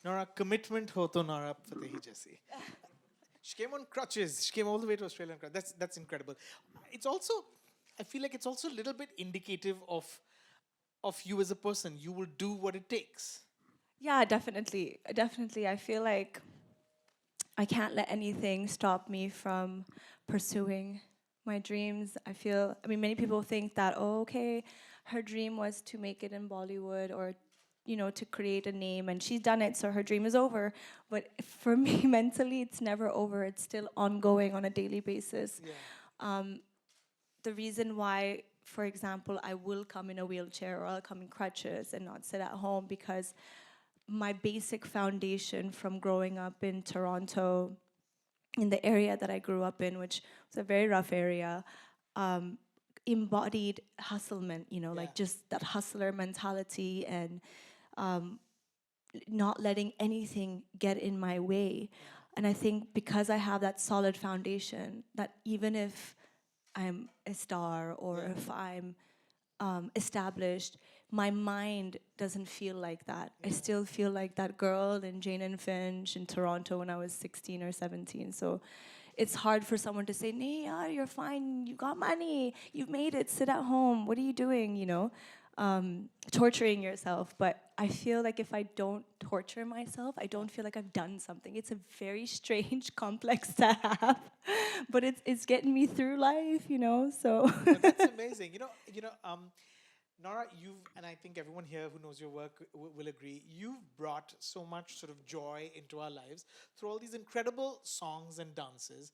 Nora, commitment ho to Nora Fatehi jaisi. She came on crutches. She came all the way to Australia on crutches. That's incredible. It's also, I feel like it's also a little bit indicative of you as a person. You will do what it takes. Yeah, definitely. Definitely. I feel like I can't let anything stop me from pursuing my dreams. I mean, many people think that, oh, okay, her dream was to make it in Bollywood or, to create a name and she's done it, so her dream is over. But for me, mentally, it's never over. It's still ongoing on a daily basis. Yeah. The reason why, for example, I will come in a wheelchair or I'll come in crutches and not sit at home because my basic foundation from growing up in Toronto, in the area that I grew up in, which was a very rough area, embodied hustlement, like just that hustler mentality and not letting anything get in my way. And I think because I have that solid foundation, that even if I'm a star or if I'm established, my mind doesn't feel like that. I still feel like that girl in Jane and Finch in Toronto when I was 16 or 17. So it's hard for someone to say, Nia, you're fine, you got money, you've made it, sit at home, what are you doing, torturing yourself. But I feel like if I don't torture myself, I don't feel like I've done something. It's a very strange complex to have, but it's getting me through life, so. No, that's amazing. Nora, and I think everyone here who knows your work will agree, you've brought so much sort of joy into our lives through all these incredible songs and dances,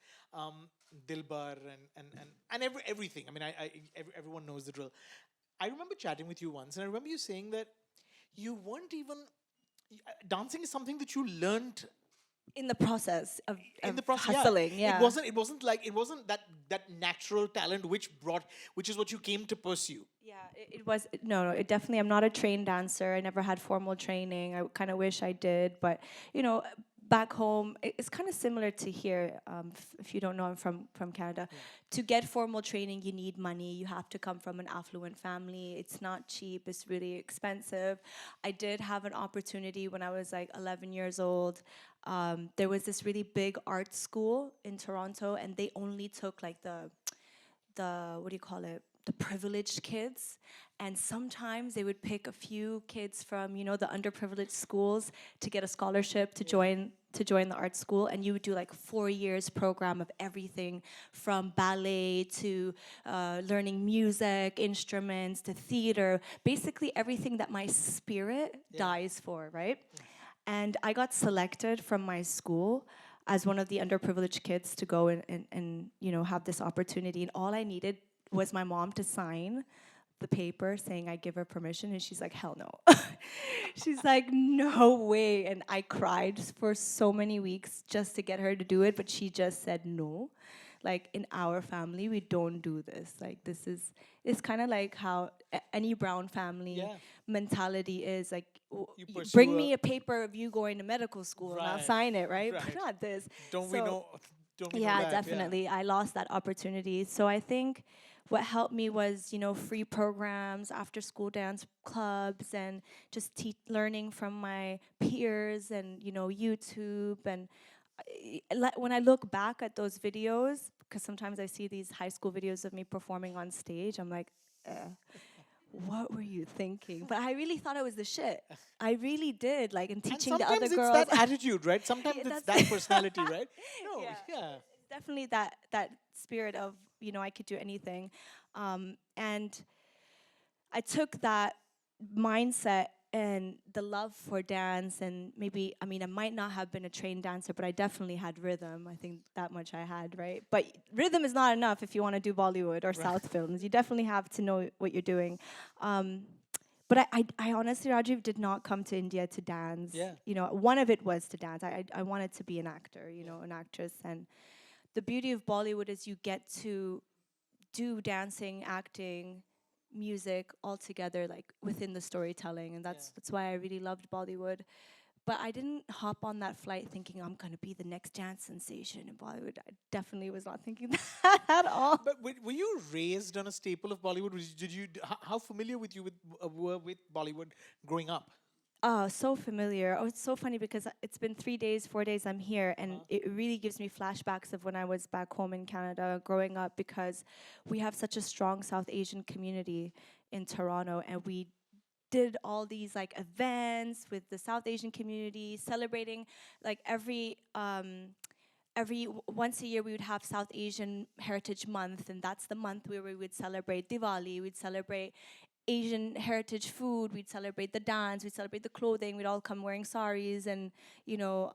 Dilbar and everything. I mean, everyone knows the drill. I remember chatting with you once, and I remember you saying that you weren't even dancing is something that you learned In the process of, in of the process. hustling, yeah. It wasn't that natural talent which is what you came to pursue. Yeah, it was, no, it definitely, I'm not a trained dancer. I never had formal training. I kind of wish I did, but, back home, it's kind of similar to here. If you don't know, I'm from Canada. Yeah. To get formal training, you need money. You have to come from an affluent family. It's not cheap. It's really expensive. I did have an opportunity when I was like 11 years old. There was this really big art school in Toronto, and they only took like the what do you call it, the privileged kids, and sometimes they would pick a few kids from the underprivileged schools to get a scholarship to join the art school, and you would do like 4 years program of everything from ballet to learning music instruments to theater, basically everything that my spirit dies for, right? And I got selected from my school as one of the underprivileged kids to go and have this opportunity. And all I needed was my mom to sign the paper saying I give her permission. And she's like, hell no. She's like, no way. And I cried for so many weeks just to get her to do it. But she just said no. Like, in our family, we don't do this. Like, it's kind of like how any brown family mentality is. Like, bring me a paper of you going to medical school and I'll sign it, right? But not this. Don't we know that? Yeah, definitely. I lost that opportunity. So I think what helped me was, free programs, after school dance clubs, and just learning from my peers and, YouTube. And when I look back at those videos, because sometimes I see these high school videos of me performing on stage, I'm like, what were you thinking? But I really thought I was the shit. I really did. Like, in teaching the other girls. Sometimes it's that attitude, right? Sometimes it's that personality, right? No, yeah. It's definitely that spirit of, I could do anything. And I took that mindset and the love for dance, and maybe, I might not have been a trained dancer, but I definitely had rhythm. I think that much I had, right? But rhythm is not enough if you want to do Bollywood or South films. You definitely have to know what you're doing. But I honestly, Rajiv, did not come to India to dance. Yeah. One of it was to dance. I wanted to be an actor, an actress. And the beauty of Bollywood is you get to do dancing, acting, music all together, like within the storytelling, and that's why I really loved Bollywood. But I didn't hop on that flight thinking I'm gonna be the next dance sensation in Bollywood. I definitely was not thinking that at all. But were you raised on a staple of Bollywood? How familiar were you with Bollywood growing up? Oh, so familiar. Oh, it's so funny because it's been 3 days, 4 days I'm here, and it really gives me flashbacks of when I was back home in Canada growing up, because we have such a strong South Asian community in Toronto, and we did all these like events with the South Asian community, celebrating like once a year we would have South Asian Heritage Month, and that's the month where we would celebrate Diwali, we'd celebrate Asian heritage food, we'd celebrate the dance, we'd celebrate the clothing, we'd all come wearing saris and, you know,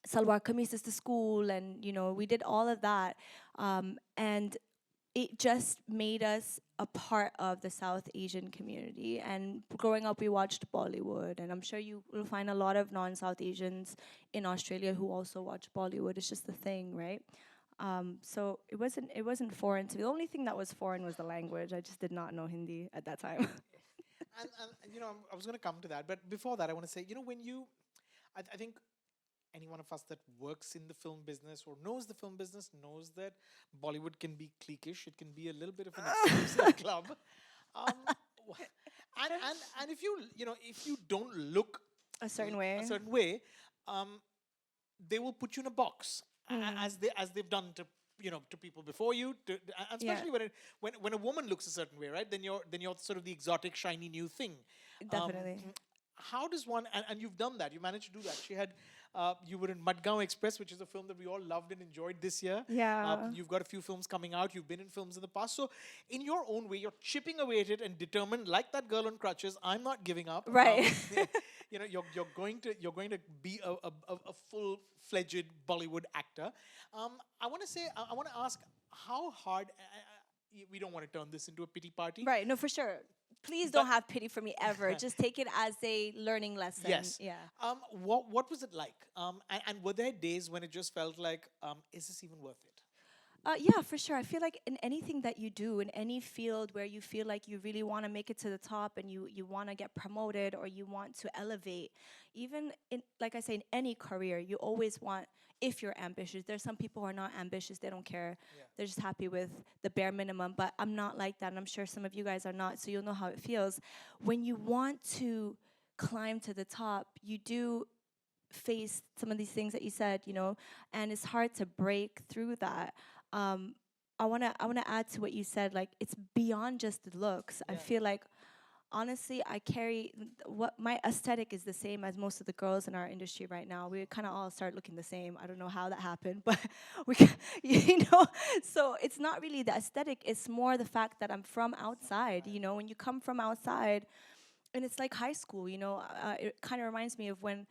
salwar kameezes to school, and, you know, we did all of that. And it just made us a part of the South Asian community. And growing up, we watched Bollywood, and I'm sure you will find a lot of non-South Asians in Australia who also watch Bollywood. It's just the thing, right? So it wasn't foreign to me. The only thing that was foreign was the language. I just did not know Hindi at that time. And you know, I was going to come to that, but before that, I want to say, you know, I think any one of us that works in the film business or knows the film business knows that Bollywood can be cliquish. It can be a little bit of an exclusive club. Um, and if you don't look A certain way. a certain way, they will put you in a box, as they've done to to people before you, and especially when a woman looks a certain way, right? Then you're sort of the exotic, shiny new thing. Definitely. How does one, and you've done that, you managed to do that. You were in Madgaon Express, which is a film that we all loved and enjoyed this year. Yeah. You've got a few films coming out. You've been in films in the past. So in your own way, you're chipping away at it and determined, like that girl on crutches, I'm not giving up. Right. You're going to be a full-fledged Bollywood actor. I want to ask how hard. We don't want to turn this into a pity party. Right. No, for sure. Please don't have pity for me ever. Just take it as a learning lesson. Yes. Yeah. What was it like? And were there days when it just felt like, is this even worth it? Yeah, for sure. I feel like in anything that you do, in any field where you feel like you really want to make it to the top and you want to get promoted or you want to elevate, even in, like I say, in any career, you always want, if you're ambitious, there's some people who are not ambitious, they don't care. Yeah. They're just happy with the bare minimum. But I'm not like that, and I'm sure some of you guys are not, so you'll know how it feels. When you want to climb to the top, you do face some of these things that you said, and it's hard to break through that. I wanna add to what you said. Like, it's beyond just the looks. I feel like, honestly, I carry what my aesthetic is the same as most of the girls in our industry right now. We kind of all start looking the same. I don't know how that happened, but So it's not really the aesthetic. It's more the fact that I'm from outside. When you come from outside, and it's like high school. It kind of reminds me of when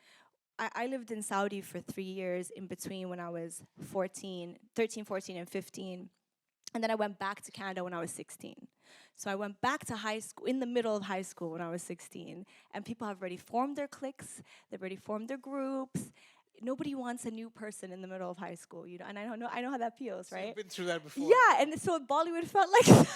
I lived in Saudi for 3 years in between when I was 13, 14, and 15. And then I went back to Canada when I was 16. So I went back to high school, in the middle of high school when I was 16. And people have already formed their cliques, they've already formed their groups. Nobody wants a new person in the middle of high school, and I know how that feels, right? You've been through that before. Yeah, and so Bollywood felt like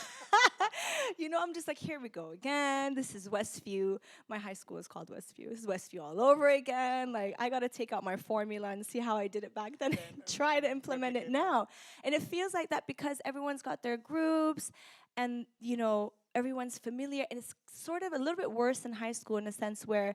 I'm just like, here we go again. This is Westview. My high school is called Westview. This is Westview all over again. Like, I got to take out my formula and see how I did it back then and try to implement it now. And it feels like that because everyone's got their groups and, everyone's familiar. And it's sort of a little bit worse than high school in a sense where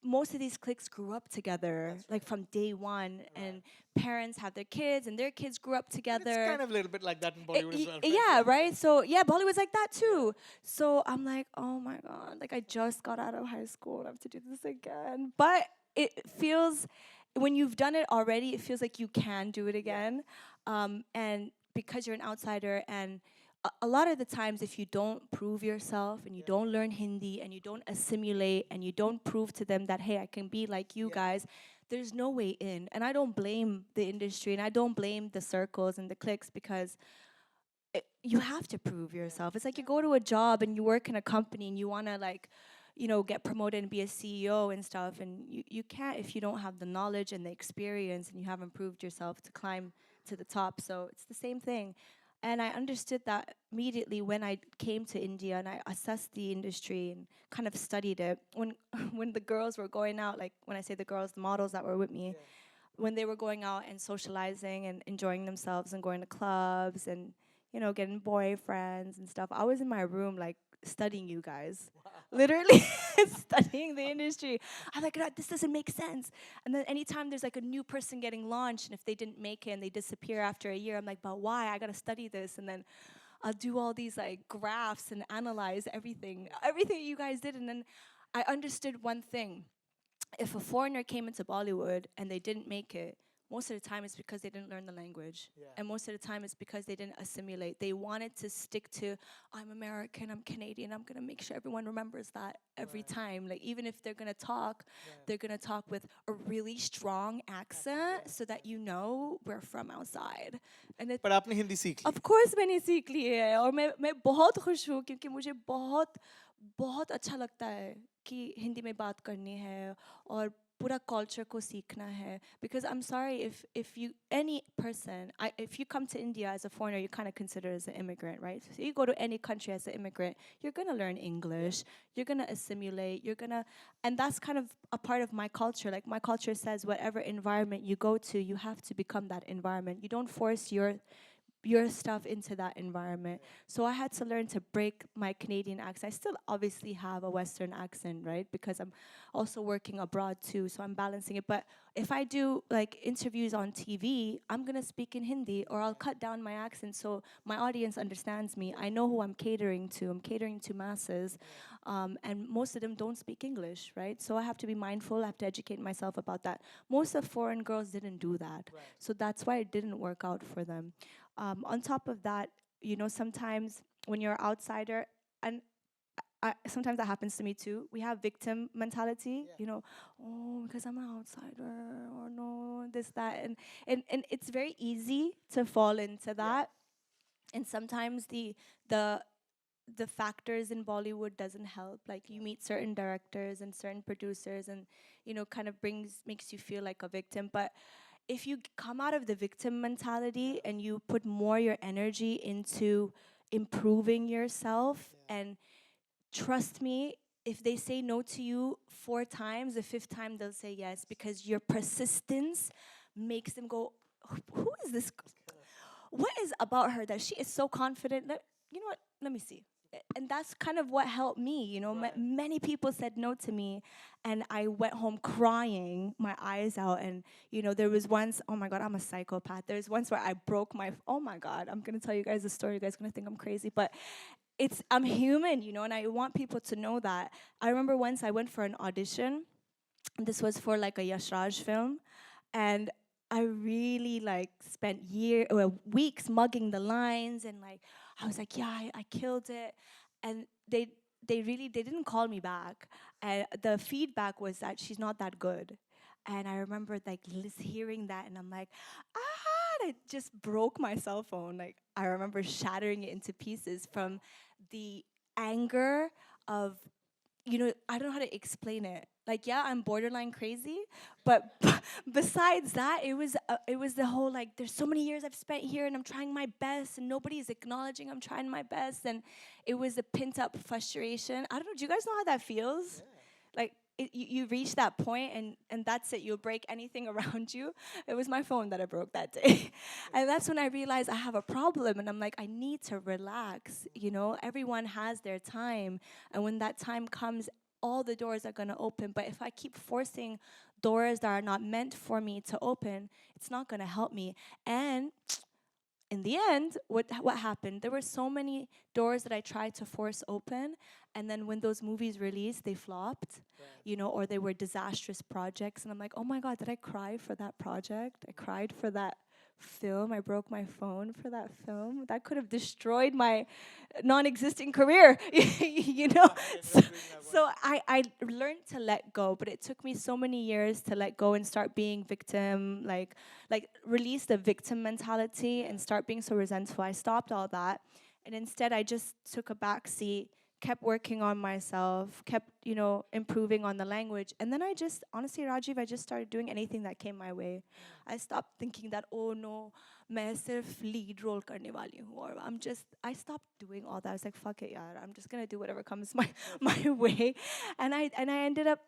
most of these cliques grew up together, like from day one, and parents have their kids, and their kids grew up together. It's kind of a little bit like that in Bollywood as well. Right? Yeah, right? So, yeah, Bollywood's like that too. So I'm like, oh my God, like I just got out of high school and I have to do this again. But it feels, when you've done it already, it feels like you can do it again. And because you're an outsider, and a lot of the times, if you don't prove yourself and you don't learn Hindi and you don't assimilate and you don't prove to them that, hey, I can be like you guys, there's no way in. And I don't blame the industry and I don't blame the circles and the cliques because you have to prove yourself. It's like you go to a job and you work in a company and you want to get promoted and be a CEO and stuff. And you can't if you don't have the knowledge and the experience and you haven't proved yourself to climb to the top. So it's the same thing. And I understood that immediately when I came to India and I assessed the industry and kind of studied it. When the girls were going out, like when I say the girls, the models that were with me, when they were going out and socializing and enjoying themselves and going to clubs and, getting boyfriends and stuff, I was in my room like studying you guys. Wow. Literally studying industry. I'm like, "God, this doesn't make sense." And then anytime there's like a new person getting launched, and if they didn't make it and they disappear after a year, I'm like, "But why? I gotta study this." And then I'll do all these like graphs and analyze everything you guys did. And then I understood one thing: if a foreigner came into Bollywood and they didn't make it, most of the time it's because they didn't learn the language. Yeah. And most of the time it's because they didn't assimilate. They wanted to stick to, I'm American, I'm Canadian, I'm going to make sure everyone remembers that every time. Like, even if they're going to talk, they're going to talk with a really strong accent so that you know we're from outside. And it, But आपने हिंदी सीख ली. of course मैंने सीख ली है और मैं बहुत खुश हूँ क्योंकि मुझे बहुत अच्छा लगता है कि हिंदी में बात करनी है और पूरा culture को सीखना है. Because I'm sorry, if you, any person, if you come to India as a foreigner, you're kind of considered as an immigrant, right? So you go to any country as an immigrant, you're going to learn English, you're going to assimilate, and that's kind of a part of my culture. Like, my culture says whatever environment you go to, you have to become that environment. You don't force your stuff into that environment. So I had to learn to break my Canadian accent. I still obviously have a Western accent, right? Because I'm also working abroad too, so I'm balancing it. But if I do like interviews on TV, I'm gonna speak in Hindi, or I'll cut down my accent so my audience understands me. I know who I'm catering to. I'm catering to masses, and most of them don't speak English, right? So I have to be mindful. I have to educate myself about that. Most of foreign girls didn't do that, so that's why it didn't work out for them. On top of that, you know, sometimes when you're an outsider, and sometimes that happens to me too, we have victim mentality, you know, oh, because I'm an outsider, or no, this, that, and it's very easy to fall into that. And sometimes the factors in Bollywood doesn't help. Like, you meet certain directors and certain producers, and, you know, kind of makes you feel like a victim. But if you come out of the victim mentality and you put more your energy into improving yourself, and trust me, if they say no to you 4 times, the 5th time they'll say yes, because your persistence makes them go, who is this? What is about her that she is so confident? You know what? Let me see. And that's kind of what helped me, you know. Many people said no to me, and I went home crying my eyes out. And, you know, there was once, oh my God, I'm a psychopath. There's once where I broke oh my God, I'm going to tell you guys a story. You guys are going to think I'm crazy, but I'm human, you know, and I want people to know that. I remember once I went for an audition. This was for like a Yash Raj film, and I really like spent weeks mugging the lines, and like I was like, yeah, I killed it. And they didn't call me back, and the feedback was that she's not that good. And I remember like hearing that, and I'm like, and I just broke my cell phone. Like, I remember shattering it into pieces from the anger of, you know, I don't know how to explain it. Like, yeah, I'm borderline crazy, but besides that, it was the whole, like, there's so many years I've spent here, and I'm trying my best, and nobody's acknowledging I'm trying my best, and it was a pent up frustration. I don't know. Do you guys know how that feels? Like, you reach that point, and that's it. You'll break anything around you. It was my phone that I broke that day. And that's when I realized I have a problem, and I'm like, I need to relax. You know, everyone has their time, and when that time comes, all the doors are going to open. But if I keep forcing doors that are not meant for me to open, it's not going to help me. And in the end, what happened? There were so many doors that I tried to force open, and then when those movies released, they flopped, you know, or they were disastrous projects. And I'm like, oh my God, did I cry for that project? I cried for that film. I broke my phone for that film. That could have destroyed my non-existing career, you know. So I learned to let go, but it took me so many years to let go and start being victim, like release the victim mentality and start being so resentful. I stopped all that, and instead I just took a back seat, kept working on myself, kept, you know, improving on the language. And then I just, honestly, Rajiv, I just started doing anything that came my way. I stopped thinking that, oh no, मैं सिर्फ lead role करने वाली हूँ, or I stopped doing all that. I was like, fuck it, yaar, I'm just gonna do whatever comes my way. And it ended up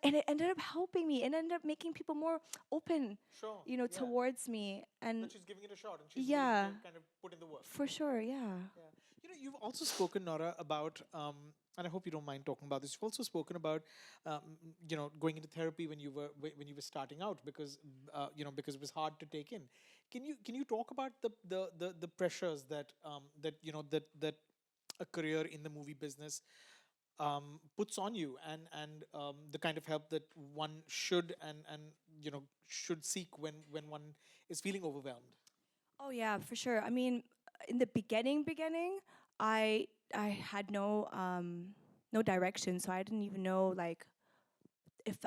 helping me, and ended up making people more open, you know, towards me. And she's giving it a shot, and she's willing to kind of put in the work. For sure, yeah. You've also spoken, Nora, about, and I hope you don't mind talking about this. You've also spoken about, going into therapy when you were starting out because, because it was hard to take in. Can you talk about the pressures that a career in the movie business puts on you, and the kind of help that one should and should seek when one is feeling overwhelmed? Oh yeah, for sure. I mean, in the beginning, I had no direction, so I didn't even know like if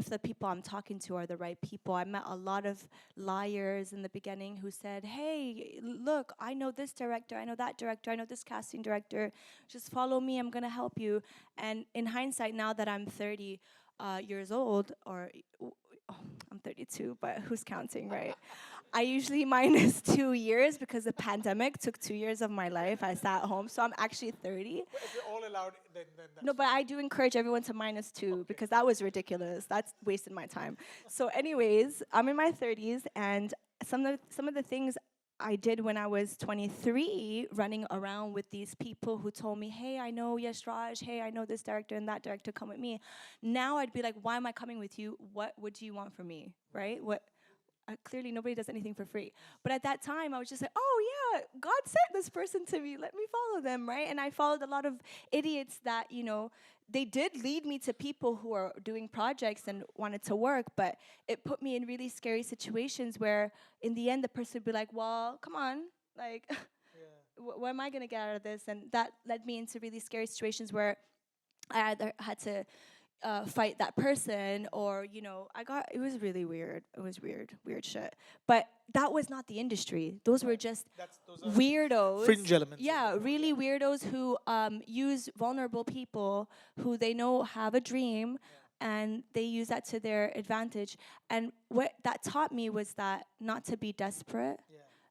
the people I'm talking to are the right people. I met a lot of liars in the beginning who said, "Hey, look, I know this director, I know that director, I know this casting director. Just follow me. I'm gonna help you." And in hindsight, now that I'm 30 years old, I'm 32, but who's counting, right? I usually minus 2 years because the pandemic took 2 years of my life. I sat home, so I'm actually 30. Well, if you're all allowed, then that's No, but I do encourage everyone to minus two because that was ridiculous. That's wasted my time. So, anyways, I'm in my 30s, and some of the things I did when I was 23, running around with these people who told me, "Hey, I know Yash Raj. Hey, I know this director and that director. Come with me." Now I'd be like, "Why am I coming with you? What do you want from me? Right? What?" Clearly nobody does anything for free. But at that time, I was just like, oh yeah, God sent this person to me. Let me follow them, right? And I followed a lot of idiots that, they did lead me to people who are doing projects and wanted to work, but it put me in really scary situations where in the end, the person would be like, well, come on, like, what am I going to get out of this? And that led me into really scary situations where I either had to fight that person, or it was really weird. It was weird shit. But that was not the industry. Those were just those are weirdos. fringe elements. Yeah, really weirdos who use vulnerable people who they know have a dream, and they use that to their advantage. And what that taught me was that not to be desperate,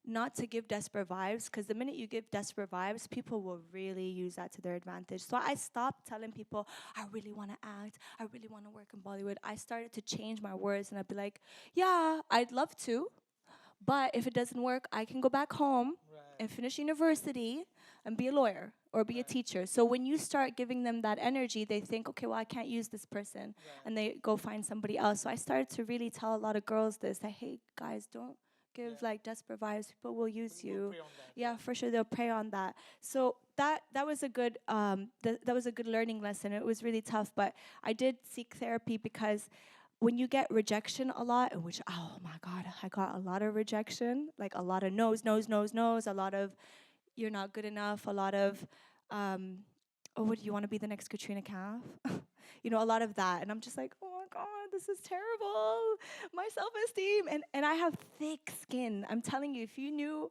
not to give desperate vibes, because the minute you give desperate vibes, people will really use that to their advantage. So I stopped telling people, I really want to act, I really want to work in Bollywood. I started to change my words, and I'd be like, yeah, I'd love to, but if it doesn't work, I can go back home and finish university and be a lawyer or be a teacher. So when you start giving them that energy, they think, okay, well, I can't use this person, and they go find somebody else. So I started to really tell a lot of girls this, that, hey, guys, don't give like desperate vibes. People will use you. Yeah, for sure, they'll prey on that. So that was a good that was a good learning lesson. It was really tough, but I did seek therapy because when you get rejection a lot, and which, oh my God, I got a lot of rejection, like a lot of no's, a lot of you're not good enough, a lot of oh, what do you want to be the next Katrina Kaif? A lot of that. And I'm just like, oh my God, this is terrible. My self-esteem. And I have thick skin. I'm telling you, if you knew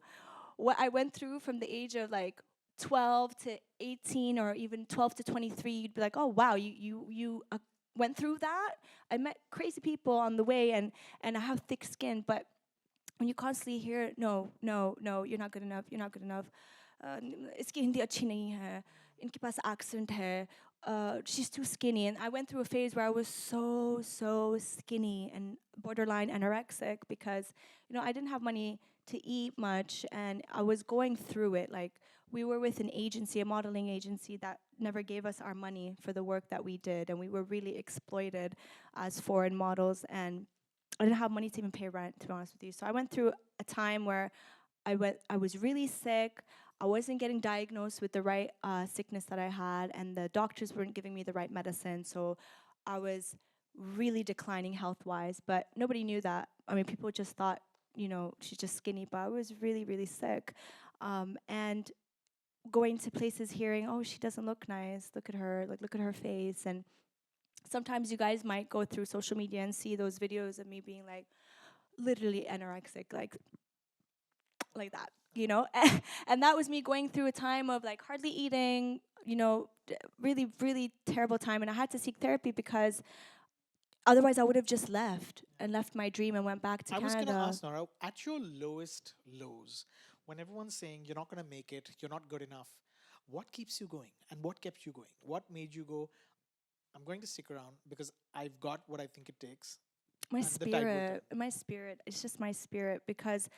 what I went through from the age of like 12 to 18 or even 12 to 23, you'd be like, oh wow, you went through that. I met crazy people on the way, and I have thick skin. But when you constantly hear, no, you're not good enough, you're not good enough. इसकी हिंदी अच्छी नहीं है, इनके पास accent है, she's too skinny. And I went through a phase where I was so skinny and borderline anorexic because, I didn't have money to eat much, and I was going through it. Like, we were with an agency, a modeling agency, that never gave us our money for the work that we did, and we were really exploited as foreign models, and I didn't have money to even pay rent, to be honest with you. So I went through a time where I was really sick. I wasn't getting diagnosed with the right sickness that I had, and the doctors weren't giving me the right medicine. So I was really declining health-wise, but nobody knew that. I mean, people just thought, she's just skinny, but I was really, really sick. And going to places hearing, oh, she doesn't look nice, look at her, like, look at her face. And sometimes you guys might go through social media and see those videos of me being like literally anorexic, like that, and that was me going through a time of like hardly eating, really, really terrible time. And I had to seek therapy because otherwise I would have just left my dream and went back to Canada. I was going to ask, Nora, at your lowest lows, when everyone's saying you're not going to make it, you're not good enough, what keeps you going, and what kept you going? What made you go, I'm going to stick around because I've got what I think it takes? My spirit. It's just my spirit, because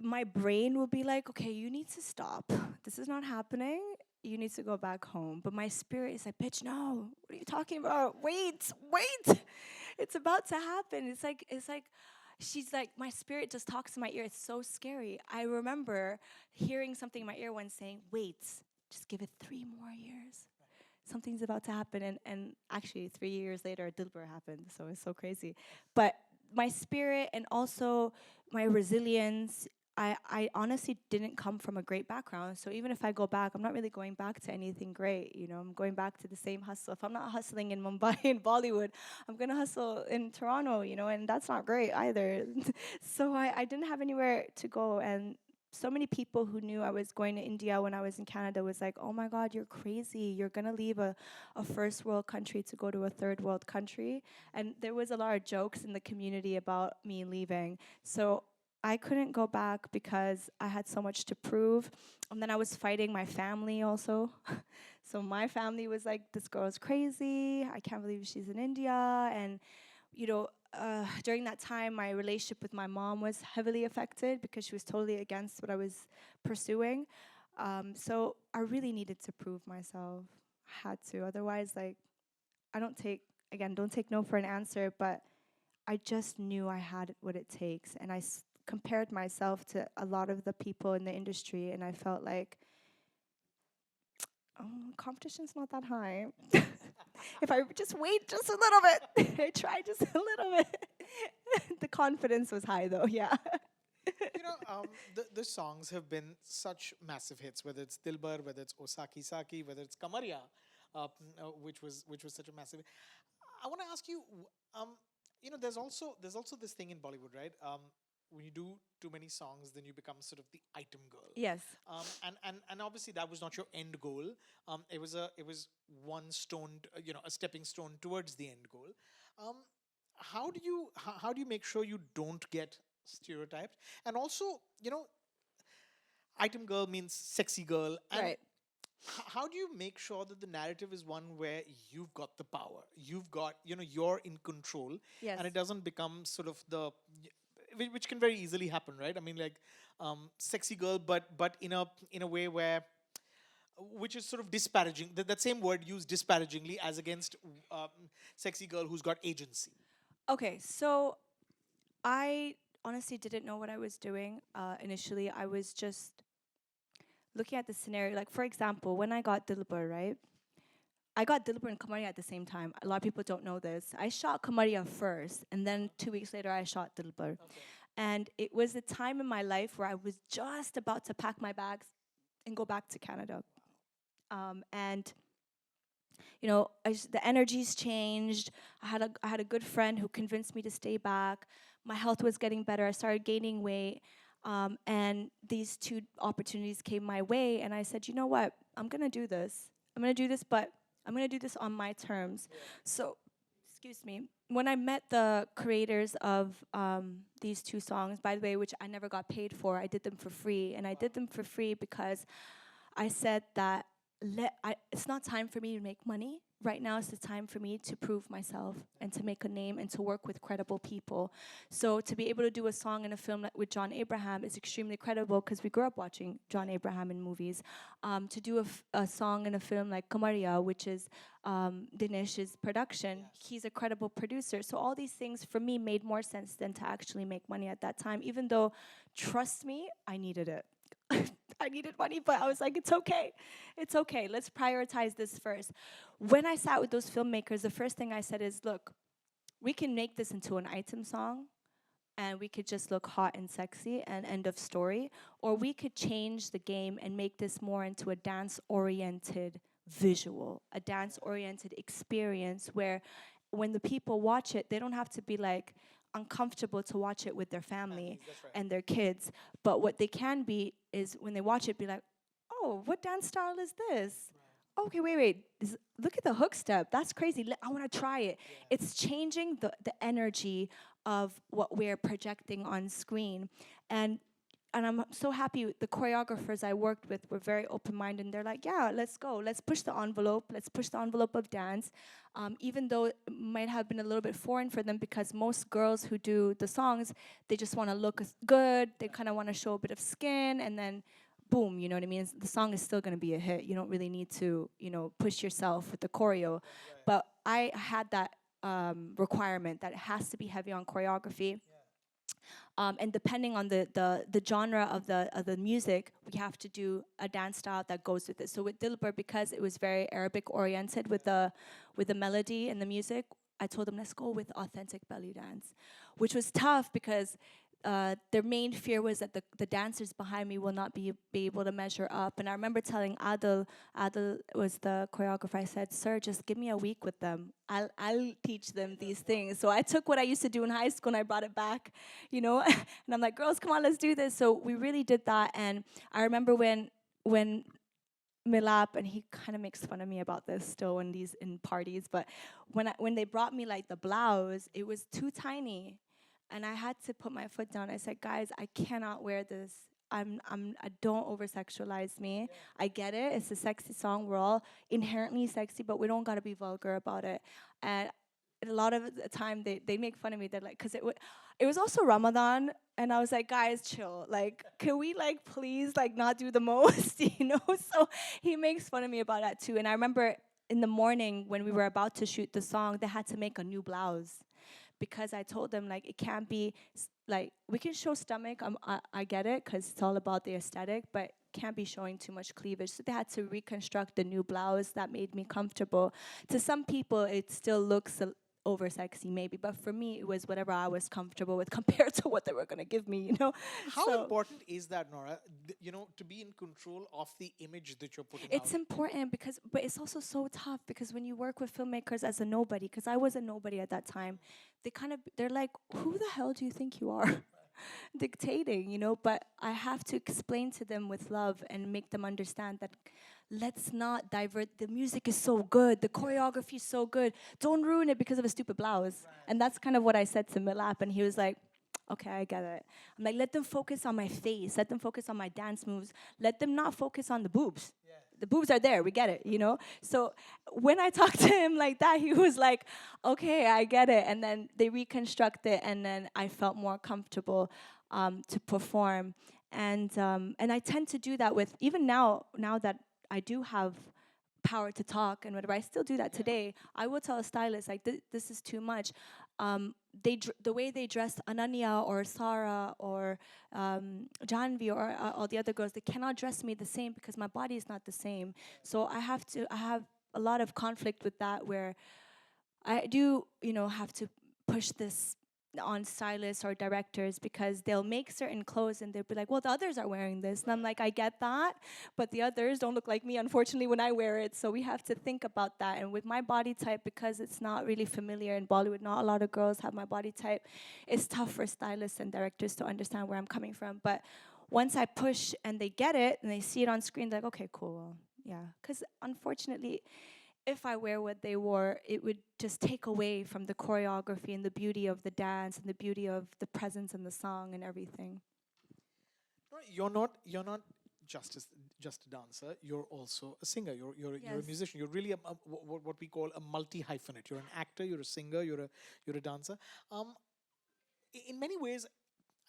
my brain will be like, okay, you need to stop. This is not happening. You need to go back home. But my spirit is like, bitch, no. What are you talking about? Wait, wait. It's about to happen. It's like she's like, my spirit just talks to my ear. It's so scary. I remember hearing something in my ear once saying, wait, just give it 3 more years. Something's about to happen. And actually 3 years later, Dilbar happened. So it's so crazy. But my spirit and also my resilience, I honestly didn't come from a great background. So even if I go back, I'm not really going back to anything great. You know, I'm going back to the same hustle. If I'm not hustling in Mumbai and Bollywood, I'm going to hustle in Toronto, you know, and that's not great either. So I didn't have anywhere to go. And so many people who knew I was going to India when I was in Canada was like, oh my God, you're crazy. You're going to leave a first world country to go to a third world country. And there was a lot of jokes in the community about me leaving. So I couldn't go back because I had so much to prove. And then I was fighting my family also. So my family was like, this girl's crazy. I can't believe she's in India. And, you know, during that time, my relationship with my mom was heavily affected because she was totally against what I was pursuing. So I really needed to prove myself. I had to. Otherwise, like, don't take no for an answer, but I just knew I had what it takes. And I compared myself to a lot of the people in the industry, and I felt like, competition's not that high. If I just wait just a little bit, I try just a little bit. The confidence was high though, yeah. The songs have been such massive hits, whether it's Dilbar, whether it's Osaki Saki, whether it's Kamaria, which was such a massive. I want to ask you, there's also this thing in Bollywood, right? When you do too many songs, then you become sort of the item girl. Yes. And obviously that was not your end goal. It was one stone, a stepping stone towards the end goal. How do you make sure you don't get stereotyped? And also, item girl means sexy girl. And Right. how do you make sure that the narrative is one where you've got the power, you've got, you're in control, Yes. and it doesn't become sort of which can very easily happen, right? I mean, like, sexy girl, but in a way where, which is sort of disparaging. That same word used disparagingly as against sexy girl who's got agency. Okay, so I honestly didn't know what I was doing initially. I was just looking at the scenario. Like, for example, when I got Dilbar, right? I got Dilbar and Kamaria at the same time. A lot of people don't know this. I shot Kamaria first, and then 2 weeks later, I shot Dilbar. Okay. And it was a time in my life where I was just about to pack my bags and go back to Canada. And the energies changed. I had a good friend who convinced me to stay back. My health was getting better. I started gaining weight. And these 2 opportunities came my way. And I said, you know what? I'm going to do this. But I'm going to do this on my terms. Yeah. So, excuse me. When I met the creators of these 2 songs, by the way, which I never got paid for, I did them for free. And I did them for free because I said that it's not time for me to make money. Right now, it's the time for me to prove myself and to make a name and to work with credible people. So to be able to do a song and a film with John Abraham is extremely credible because we grew up watching John Abraham in movies. To do a song and a film like Kamaria, which is Dinesh's production, yes. He's a credible producer. So all these things for me made more sense than to actually make money at that time, even though, trust me, I needed it. I needed money, but I was like, it's okay. It's okay. Let's prioritize this first. When I sat with those filmmakers, the first thing I said is, look, we can make this into an item song and we could just look hot and sexy and end of story. Or we could change the game and make this more into a dance-oriented visual, a dance-oriented experience where when the people watch it, they don't have to be like, uncomfortable to watch it with their family and their kids. But what they can be is when they watch it, be like, oh, what dance style is this? Right. Okay, wait. Look at the hook step. That's crazy. I want to try it. Yeah. It's changing the energy of what we're projecting on screen. And and I'm so happy the choreographers I worked with were very open-minded. And they're like, yeah, let's go. Let's push the envelope. Let's push the envelope of dance. Even though it might have been a little bit foreign for them, because most girls who do the songs, they just want to look good. They kind of want to show a bit of skin, and then boom, you know what I mean? The song is still going to be a hit. You don't really need to, push yourself with the choreo. But I had that requirement that it has to be heavy on choreography. And depending on the genre of the music, we have to do a dance style that goes with it. So with Dilbar, because it was very Arabic oriented with the melody and the music, I told them, let's go with authentic belly dance, which was tough because their main fear was that the dancers behind me will not be able to measure up. And I remember telling Adil was the choreographer, I said, sir, just give me a week with them. I'll teach them these things. So I took what I used to do in high school and I brought it back, and I'm like, girls, come on, let's do this. So we really did that. And I remember when Milap, and he kind of makes fun of me about this still in parties, but when they brought me like the blouse, it was too tiny. And I had to put my foot down. I said, guys, I cannot wear this. I don't over-sexualize me. Yeah. I get it. It's a sexy song. We're all inherently sexy, but we don't got to be vulgar about it. And a lot of the time, they make fun of me. They're like, because it was also Ramadan, and I was like, guys, chill. Like, can we, like, please, like, not do the most, So he makes fun of me about that, too. And I remember in the morning when we were about to shoot the song, they had to make a new blouse. Because I told them, like, it can't be, like, we can show stomach, I get it, because it's all about the aesthetic, but can't be showing too much cleavage. So they had to reconstruct the new blouse that made me comfortable. To some people, it still looks over sexy, maybe, but for me, it was whatever I was comfortable with compared to what they were going to give me, How important is that, Nora, to be in control of the image that you're putting out? It's important but it's also so tough because when you work with filmmakers as a nobody, because I was a nobody at that time, they're like, who the hell do you think you are? Dictating, but I have to explain to them with love and make them understand that let's not divert. The music is so good, the choreography is so good. Don't ruin it because of a stupid blouse. Right. And that's kind of what I said to Milap, and he was like, okay, I get it. I'm like, let them focus on my face, let them focus on my dance moves, let them not focus on the boobs. Yeah. The boobs are there, we get it, So when I talked to him like that, he was like, okay, I get it. And then they reconstruct it, and then I felt more comfortable to perform. And I tend to do that with, even now that I do have power to talk and whatever, I still do that today. I will tell a stylist, like, this is too much. The way they dress Ananya or Sarah or Janvi or all the other girls, they cannot dress me the same because my body is not the same. So I have a lot of conflict with that, where I do, have to push this on stylists or directors, because they'll make certain clothes and they'll be like, well, the others are wearing this. And I'm like, I get that, but the others don't look like me, unfortunately, when I wear it. So we have to think about that. And with my body type, because it's not really familiar in Bollywood, not a lot of girls have my body type, it's tough for stylists and directors to understand where I'm coming from. But once I push and they get it and they see it on screen, they're like, okay, cool, well, yeah. Because unfortunately, if I wear what they wore, it would just take away from the choreography and the beauty of the dance and the beauty of the presence in the song and everything. No, you're not just a dancer. You're also a singer. You're a musician. You're really what we call a multi-hyphenate. You're an actor. You're a singer. You're a dancer. In many ways,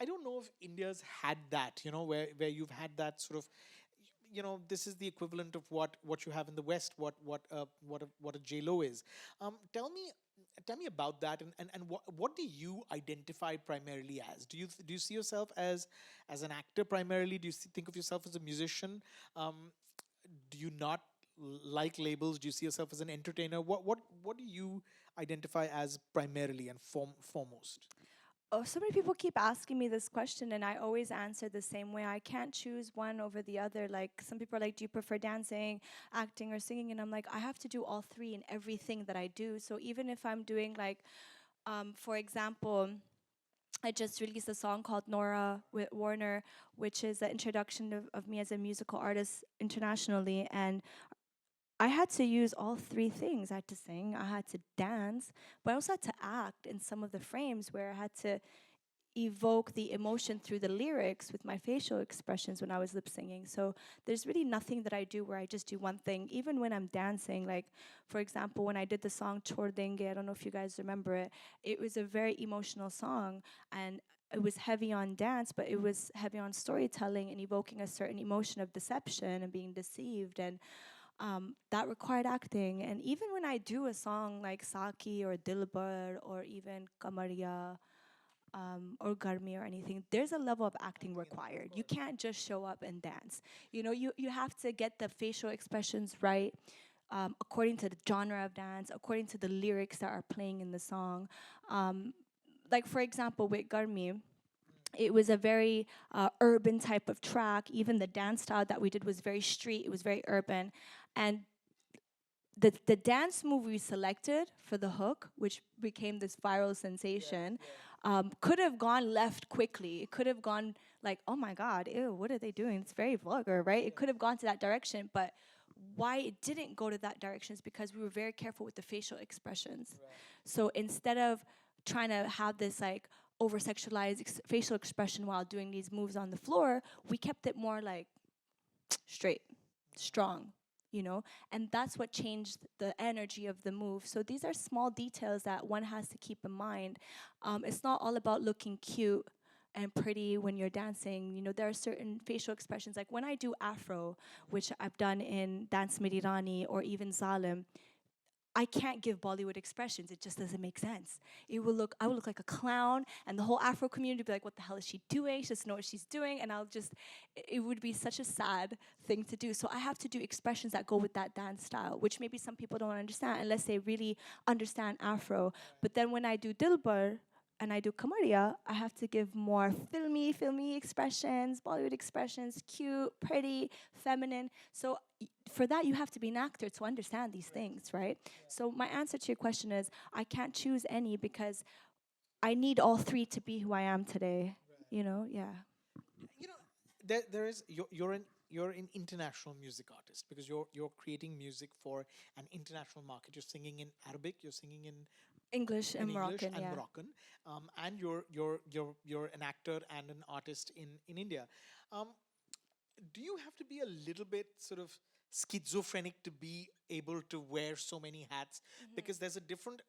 I don't know if India's had that. Where you've had that sort of. This is the equivalent of what you have in the West, what a J-Lo is. Tell me about that, and what do you identify primarily as? Do you see yourself as an actor primarily? Do you think of yourself as a musician? Do you not like labels? Do you see yourself as an entertainer? What do you identify as primarily and foremost? Oh, so many people keep asking me this question, and I always answer the same way. I can't choose one over the other. Like, some people are like, do you prefer dancing, acting, or singing? And I'm like, I have to do all three in everything that I do. So even if I'm doing, like, for example, I just released a song called Nora with Warner, which is an introduction of me as a musical artist internationally. And I had to use all three things. I had to sing, I had to dance, but I also had to act in some of the frames where I had to, evoke the emotion through the lyrics with my facial expressions when I was lip singing. So there's really nothing that I do where I just do one thing. Even when I'm dancing, like for example, when I did the song Chhod Denge, I don't know if you guys remember it. It was a very emotional song, and it was heavy on dance, but it was heavy on storytelling and evoking a certain emotion of deception and being deceived, and that required acting. And even when I do a song like Saki or Dilbar or even Kamariya, or Garmi or anything, there's a level of acting required. You can't just show up and dance. You have to get the facial expressions right, according to the genre of dance, according to the lyrics that are playing in the song. Like for example, with Garmi, it was a very urban type of track. Even the dance style that we did was very street. It was very urban, and the dance move we selected for the hook, which became this viral sensation, could have gone left quickly. It could have gone like, oh my God, ew, what are they doing? It's very vulgar, right? It could have gone to that direction, but why it didn't go to that direction is because we were very careful with the facial expressions. So instead of trying to have this like over sexualized facial expression while doing these moves on the floor, we kept it more like straight, strong, and that's what changed the energy of the move. So these are small details that one has to keep in mind. It's not all about looking cute and pretty when you're dancing. There are certain facial expressions, like when I do Afro, which I've done in Dance Mirirani or even Zalim, I can't give Bollywood expressions. It just doesn't make sense. I will look like a clown, and the whole Afro community would be like, what the hell is she doing? She doesn't know what she's doing, and it would be such a sad thing to do. So I have to do expressions that go with that dance style, which maybe some people don't understand unless they really understand Afro. But then when I do Dilbar, and I do Kamaria, I have to give more filmy expressions, Bollywood expressions, cute, pretty, feminine. So for that, you have to be an actor to understand these things, right? So my answer to your question is, I can't choose any because I need all three to be who I am today. Yeah. There is you're an international music artist because you're creating music for an international market. You're singing in Arabic, you're singing in English and English Moroccan, and yeah. Moroccan, and you're an actor and an artist in India. Um, do you have to be a little bit sort of schizophrenic to be able to wear so many hats? Because there's a different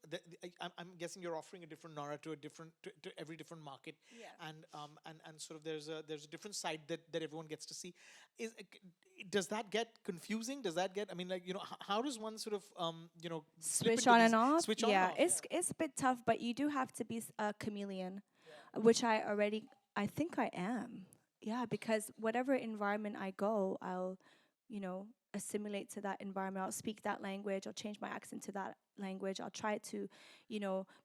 I'm guessing you're offering a different Nora to a different to every different market. Yeah. And sort of there's a different side that everyone gets to see. Does that get confusing? Does that get, I mean, like, how does one sort of slip Switch into on these, and off. switch on and Yeah, off? it's a bit tough, but you do have to be a chameleon, which I think I am. Yeah, because whatever environment I go, I'll, assimilate to that environment. I'll speak that language. I'll change my accent to that language. I'll try to,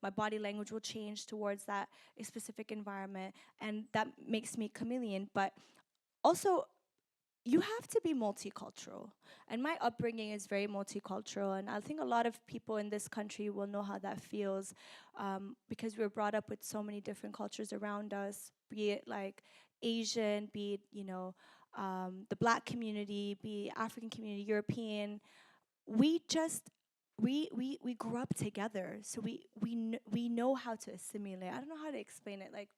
my body language will change towards that specific environment, and that makes me chameleon. But also, you have to be multicultural. And my upbringing is very multicultural. And I think a lot of people in this country will know how that feels, because we were brought up with so many different cultures around us, be it like Asian, be it, the Black community, be it African community, European. We just, we grew up together. So we know how to assimilate. I don't know how to explain it. Like,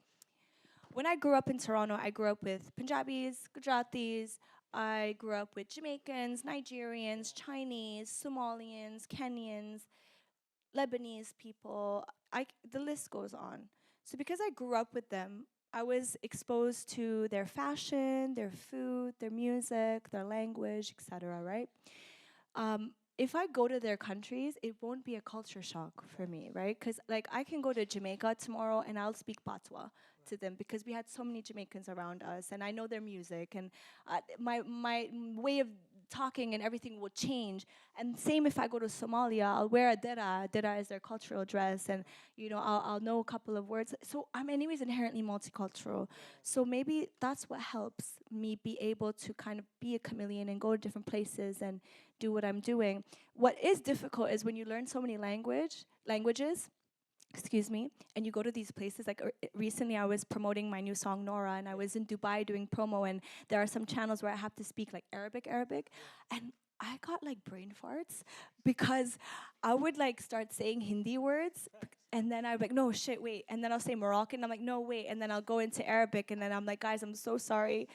when I grew up in Toronto, I grew up with Punjabis, Gujaratis. I grew up with Jamaicans, Nigerians, Chinese, Somalians, Kenyans, Lebanese people. The list goes on. So because I grew up with them, I was exposed to their fashion, their food, their music, their language, etc. Right? If I go to their countries, it won't be a culture shock for me, right? Because like I can go to Jamaica tomorrow and I'll speak Patois to them because we had so many Jamaicans around us, and I know their music, and my way of talking and everything will change. And same if I go to Somalia, I'll wear a dera. Dera is their cultural dress, and I'll know a couple of words. So I'm anyways inherently multicultural. So maybe that's what helps me be able to kind of be a chameleon and go to different places and do what I'm doing. What is difficult is when you learn so many languages, excuse me, and you go to these places. Like recently I was promoting my new song Nora, and I was in Dubai doing promo, and there are some channels where I have to speak like Arabic, and I got like brain farts because I would like start saying Hindi words and then I'd be like, no, shit, wait. And then I'll say Moroccan. I'm like, no, wait. And then I'll go into Arabic and then I'm like, guys, I'm so sorry.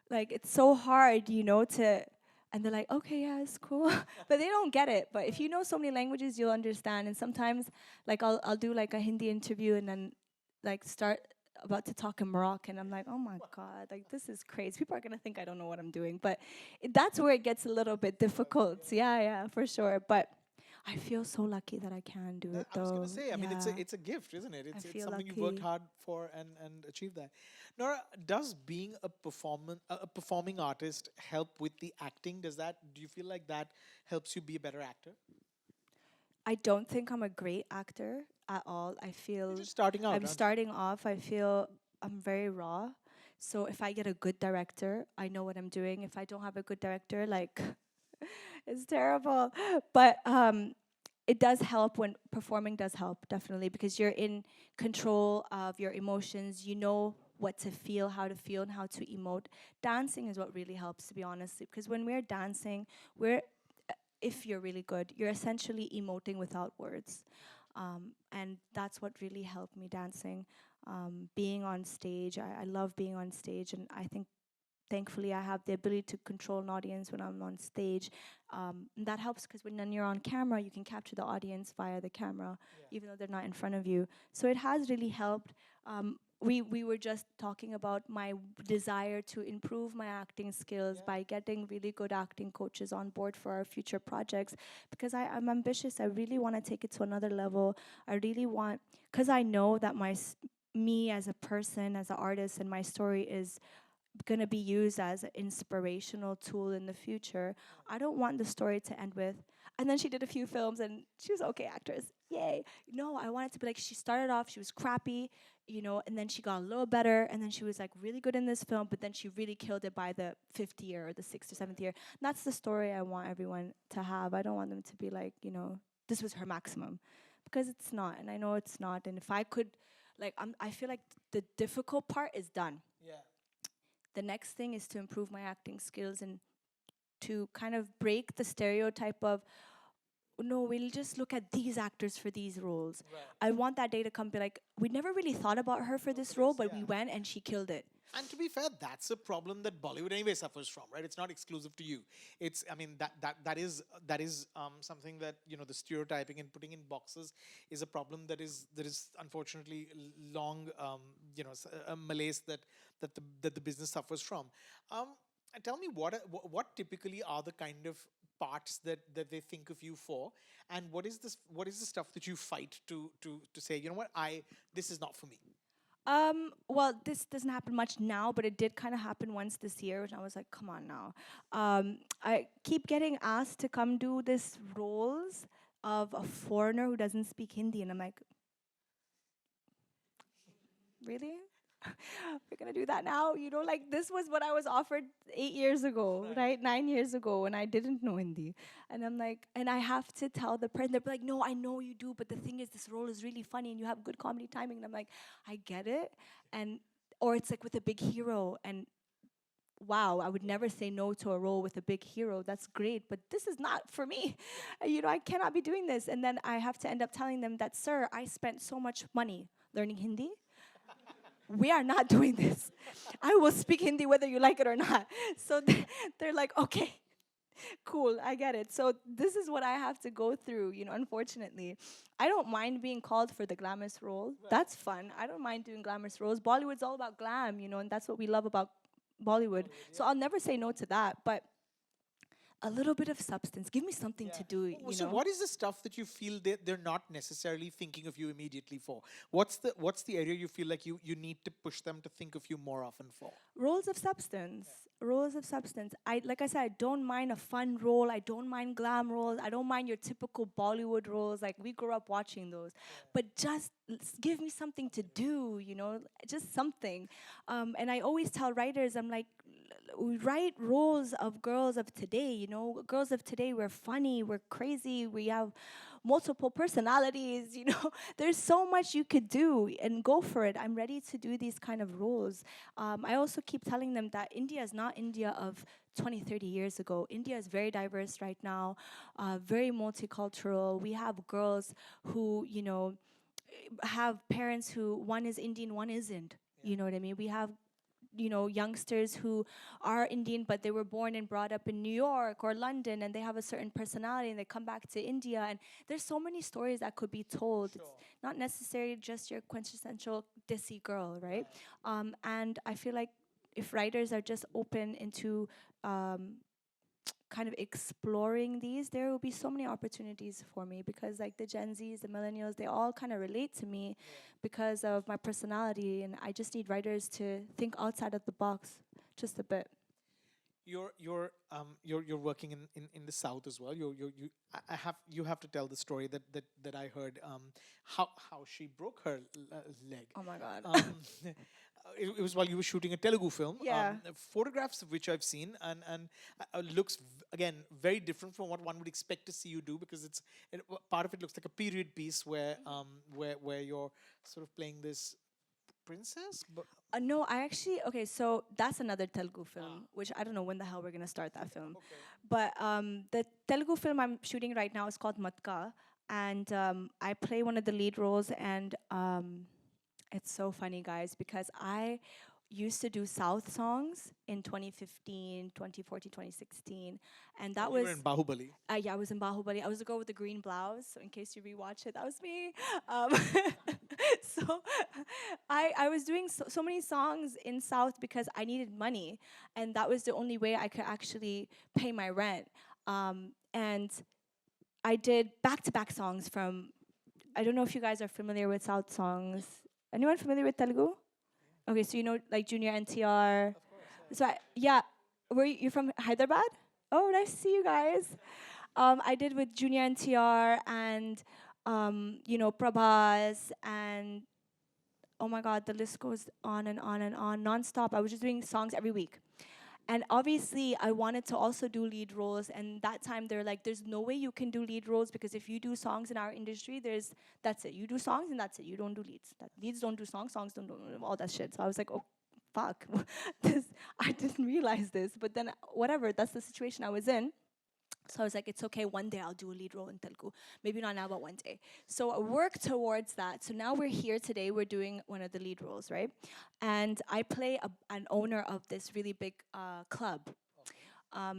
Like, it's so hard, to. And they're like, okay, yeah, it's cool. But they don't get it. But if you know so many languages, you'll understand. And sometimes, like, I'll do like a Hindi interview and then like start about to talk in Moroccan. I'm like, oh my God, like this is crazy. People are gonna think I don't know what I'm doing. But that's where it gets a little bit difficult. Yeah, yeah, for sure. But I feel so lucky that I can do it I was though. gonna say, I mean, Yeah, it's a gift, isn't it? I It's feel something you've worked lucky. hard for and achieved that. Nora, does being a performing artist help with the acting? Do you feel like that helps you be a better actor? I don't think I'm a great actor at all. I You're feel just starting out, I'm aren't you? starting off. I feel I'm very raw. So if I get a good director, I know what I'm doing. If I don't have a good director, like it's terrible. But it does help when performing does help definitely because you're in control of your emotions. You know what to feel, how to feel, and how to emote. Dancing is what really helps, to be honest, because when we're dancing, we're if you're really good, you're essentially emoting without words. And that's what really helped me dancing. Being on stage, I love being on stage, and I think thankfully I have the ability to control an audience when I'm on stage. And that helps because when you're on camera, you can capture the audience via the camera, even though they're not in front of you. So it has really helped. We were just talking about my desire to improve my acting skills by getting really good acting coaches on board for our future projects because I'm ambitious. I really want to take it to another level. I really want, because I know that me as a person, as an artist, and my story is going to be used as an inspirational tool in the future. I don't want the story to end with, and then she did a few films and she was okay actress. Yay. No, I want it to be like she started off, she was crappy, and then she got a little better, and then she was like really good in this film, but then she really killed it by the fifth year or the sixth or seventh year. And that's the story I want everyone to have. I don't want them to be like, this was her maximum. Because it's not, and I know it's not. And if I could, I feel like the difficult part is done. Yeah. The next thing is to improve my acting skills and to kind of break the stereotype of, no, we'll just look at these actors for these roles. Right. I want that day to come be like, we never really thought about her for this role, but we went and she killed it. And to be fair, that's a problem that Bollywood anyway suffers from, right? It's not exclusive to you. I mean, that is something that the stereotyping and putting in boxes is a problem that is unfortunately long, a malaise that the business suffers from. And tell me what typically are the kind of parts that they think of you for, and what is the stuff that you fight to say, what, this is not for me. Well, this doesn't happen much now, but it did kind of happen once this year, and I was like, come on now. I keep getting asked to come do this roles of a foreigner who doesn't speak Hindi, and I'm like, really? We're gonna do that now? Like this was what I was offered 8 years ago, right? 9 years ago, and I didn't know Hindi. And I'm like, and I have to tell the person, they're like, no, I know you do, but the thing is, this role is really funny and you have good comedy timing. And I'm like, I get it. Or it's like with a big hero, and wow, I would never say no to a role with a big hero. That's great, but this is not for me. I cannot be doing this. And then I have to end up telling them that, sir, I spent so much money learning Hindi. We are not doing this. I will speak Hindi whether you like it or not. So they're like, okay, cool, I get it. So this is what I have to go through, unfortunately. I don't mind being called for the glamorous role. Right. That's fun. I don't mind doing glamorous roles. Bollywood's all about glam, and that's what we love about Bollywood. So I'll never say no to that, but a little bit of substance. Give me something to do, So what is the stuff that you feel they're not necessarily thinking of you immediately for? What's the area you feel like you need to push them to think of you more often for? Roles of substance. Roles of substance. Like I said, I don't mind a fun role. I don't mind glam roles. I don't mind your typical Bollywood roles. Like we grew up watching those. But just give me something to do, just something. And I always tell writers, I'm like, write roles of girls of today. You know, girls of today, we're funny, we're crazy, we have multiple personalities. You know, there's so much you could do, and go for it. I'm ready to do these kind of roles. I also keep telling them that India is not India of 20, 30 years ago. India is very diverse right now, very multicultural. We have girls who, you know, have parents who one is Indian, one isn't. You know what I mean? We have, you know, youngsters who are Indian, but they were born and brought up in New York or London, and they have a certain personality, and they come back to India, and there's so many stories that could be told. It's not necessarily just your quintessential Desi girl, right? And I feel like if writers are just open into kind of exploring these, there will be so many opportunities for me, because like the Gen Zs, the millennials, they all kind of relate to me because of my personality, and I just need writers to think outside of the box just a bit. You're working in the South as well. You have to tell the story that I heard, how she broke her leg. Oh my God. It was while you were shooting a Telugu film. Yeah. Photographs of which I've seen, and looks again very different from what one would expect to see you do, because part of it looks like a period piece where you're sort of playing this princess. But No, I actually, okay, so that's another Telugu film, which I don't know when the hell we're going to start that film. But the Telugu film I'm shooting right now is called Matka, and I play one of the lead roles, and it's so funny, guys, because I used to do South songs in 2015, 2014, 2016, and that you was... were in Bahubali. Yeah, I was in Bahubali. I was the girl with the green blouse, so in case you rewatch it, that was me. So I was doing so many songs in South because I needed money, and that was the only way I could actually pay my rent. And I did back-to-back songs from... I don't know if you guys are familiar with South songs. Anyone familiar with Telugu? Okay, so you know like Junior NTR. So you're from Hyderabad? Oh, nice to see you guys. I did with Junior NTR and you know, Prabhas, and oh my God, the list goes on and on and on, nonstop. I was just doing songs every week. And obviously, I wanted to also do lead roles. And that time, they're like, there's no way you can do lead roles, because if you do songs in our industry, that's it. You do songs and that's it. You don't do leads. Leads don't do songs, songs don't do all that shit. So I was like, oh, fuck. I didn't realize this. But then, whatever, that's the situation I was in. So I was like, it's okay, one day I'll do a lead role in Telugu. Maybe not now, but one day. So I worked towards that. So now we're here today, we're doing one of the lead roles, right? And I play an owner of this really big club.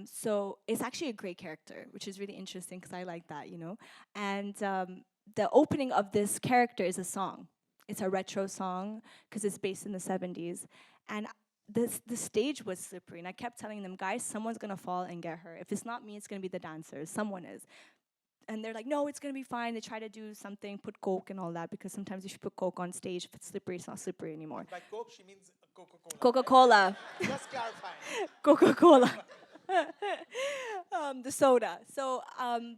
So it's actually a great character, which is really interesting because I like that, you know? And the opening of this character is a song. It's a retro song because it's based in the 70s. And the stage was slippery, and I kept telling them, guys, someone's gonna fall and get hurt. If it's not me, it's gonna be the dancers. Someone is. And they're like, no, it's gonna be fine. They try to do something, put Coke and all that, because sometimes if you put Coke on stage, if it's slippery, it's not slippery anymore. By Coke, she means Coca-Cola. Coca-Cola. Just clarifying. Coca-Cola. The soda. So,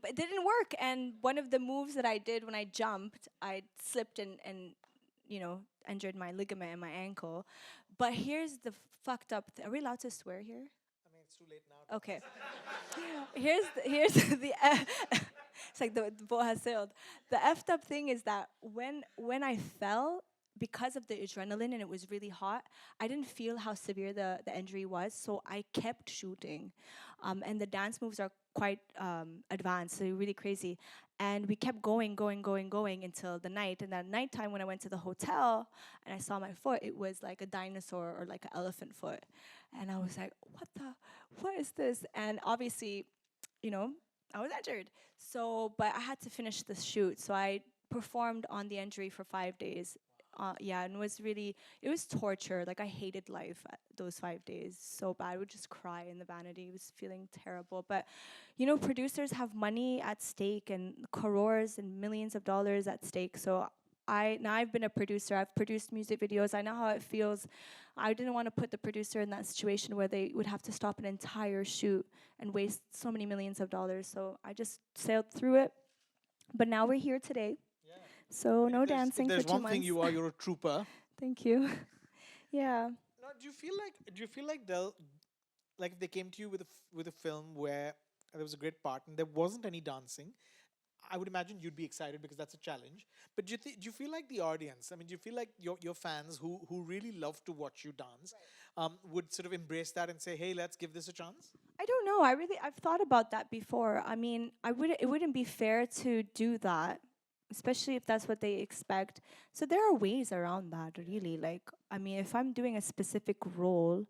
but it didn't work. And one of the moves that I did when I jumped, I slipped and you know, injured my ligament in my ankle. But here's the fucked up... Are we allowed to swear here? I mean, it's too late now. Okay. here's the it's like the boat has sailed. The effed up thing is that when I fell, because of the adrenaline and it was really hot, I didn't feel how severe the injury was, so I kept shooting. And the dance moves are quite advanced, so really crazy. And we kept going until the night. And at nighttime, when I went to the hotel and I saw my foot, it was like a dinosaur or like an elephant foot. And I was like, what is this? And obviously, you know, I was injured. So, but I had to finish the shoot. So I performed on the injury for 5 days. And it was torture. Like, I hated life those 5 days so bad. I would just cry in the vanity. It was feeling terrible. But, you know, producers have money at stake and crores and millions of dollars at stake. So I've been a producer. I've produced music videos. I know how it feels. I didn't want to put the producer in that situation where they would have to stop an entire shoot and waste so many millions of dollars. So I just sailed through it. But now we're here today. So no dancing for 2 months. There's one thing you're a trooper. Thank you. Yeah. Now, do you feel like like if they came to you with with a film where there was a great part and there wasn't any dancing, I would imagine you'd be excited because that's a challenge. But do you feel like the audience, I mean, do you feel like your fans who really love to watch you dance would sort of embrace that and say, hey, let's give this a chance? I don't know. I've thought about that before. I mean, it wouldn't be fair to do that, especially if that's what they expect. So there are ways around that, really. Like, I mean, if I'm doing a specific role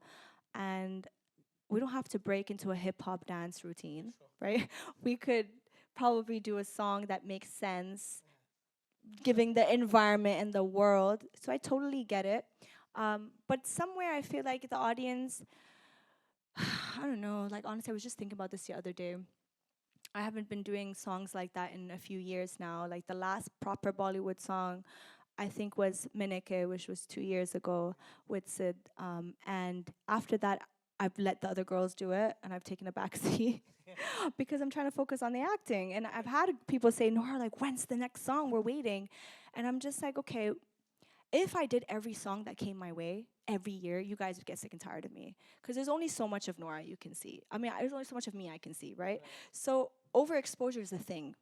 and we don't have to break into a hip hop dance routine, right? We could probably do a song that makes sense, giving the environment and the world. So I totally get it. But somewhere I feel like the audience, I don't know, like honestly, I was just thinking about this the other day. I haven't been doing songs like that in a few years now. Like the last proper Bollywood song, I think was Mineke, which was 2 years ago with Sid. And after that, I've let the other girls do it, and I've taken a back seat because I'm trying to focus on the acting. And I've had people say, Nora, like, when's the next song? We're waiting. And I'm just like, okay, if I did every song that came my way every year, you guys would get sick and tired of me. Because there's only so much of Nora you can see. I mean, there's only so much of me I can see, right? So overexposure is a thing.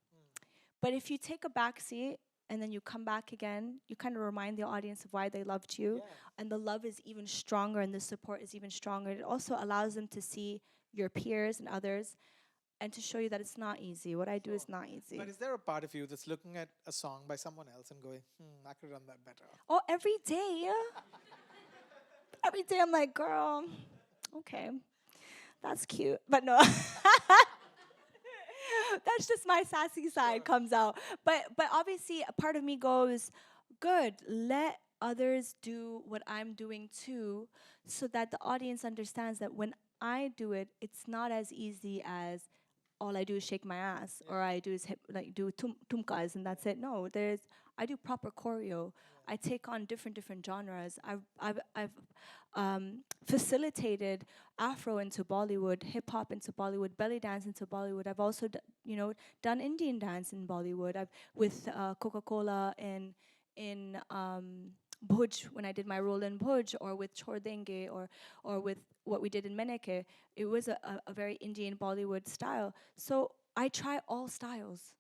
But if you take a back seat and then you come back again, you kind of remind the audience of why they loved you. And the love is even stronger and the support is even stronger. It also allows them to see your peers and others and to show you that it's not easy. What I do is not easy. But is there a part of you that's looking at a song by someone else and going, I could have done that better? Oh, every day. Every day I'm like, girl, okay, that's cute. But no. That's just my sassy side comes out. But obviously a part of me goes, good, let others do what I'm doing too, so that the audience understands that when I do it, it's not as easy as all I do is shake my ass or I do is do tumkas and that's it. No, I do proper choreo. I take on different genres. I've facilitated Afro into Bollywood, hip hop into Bollywood, belly dance into Bollywood. I've also done Indian dance in Bollywood. I've with Coca-Cola in Bhuj, when I did my role in Bhuj, or with Chhod Denge, or with what we did in Meneke. It was a very Indian Bollywood style. So I try all styles.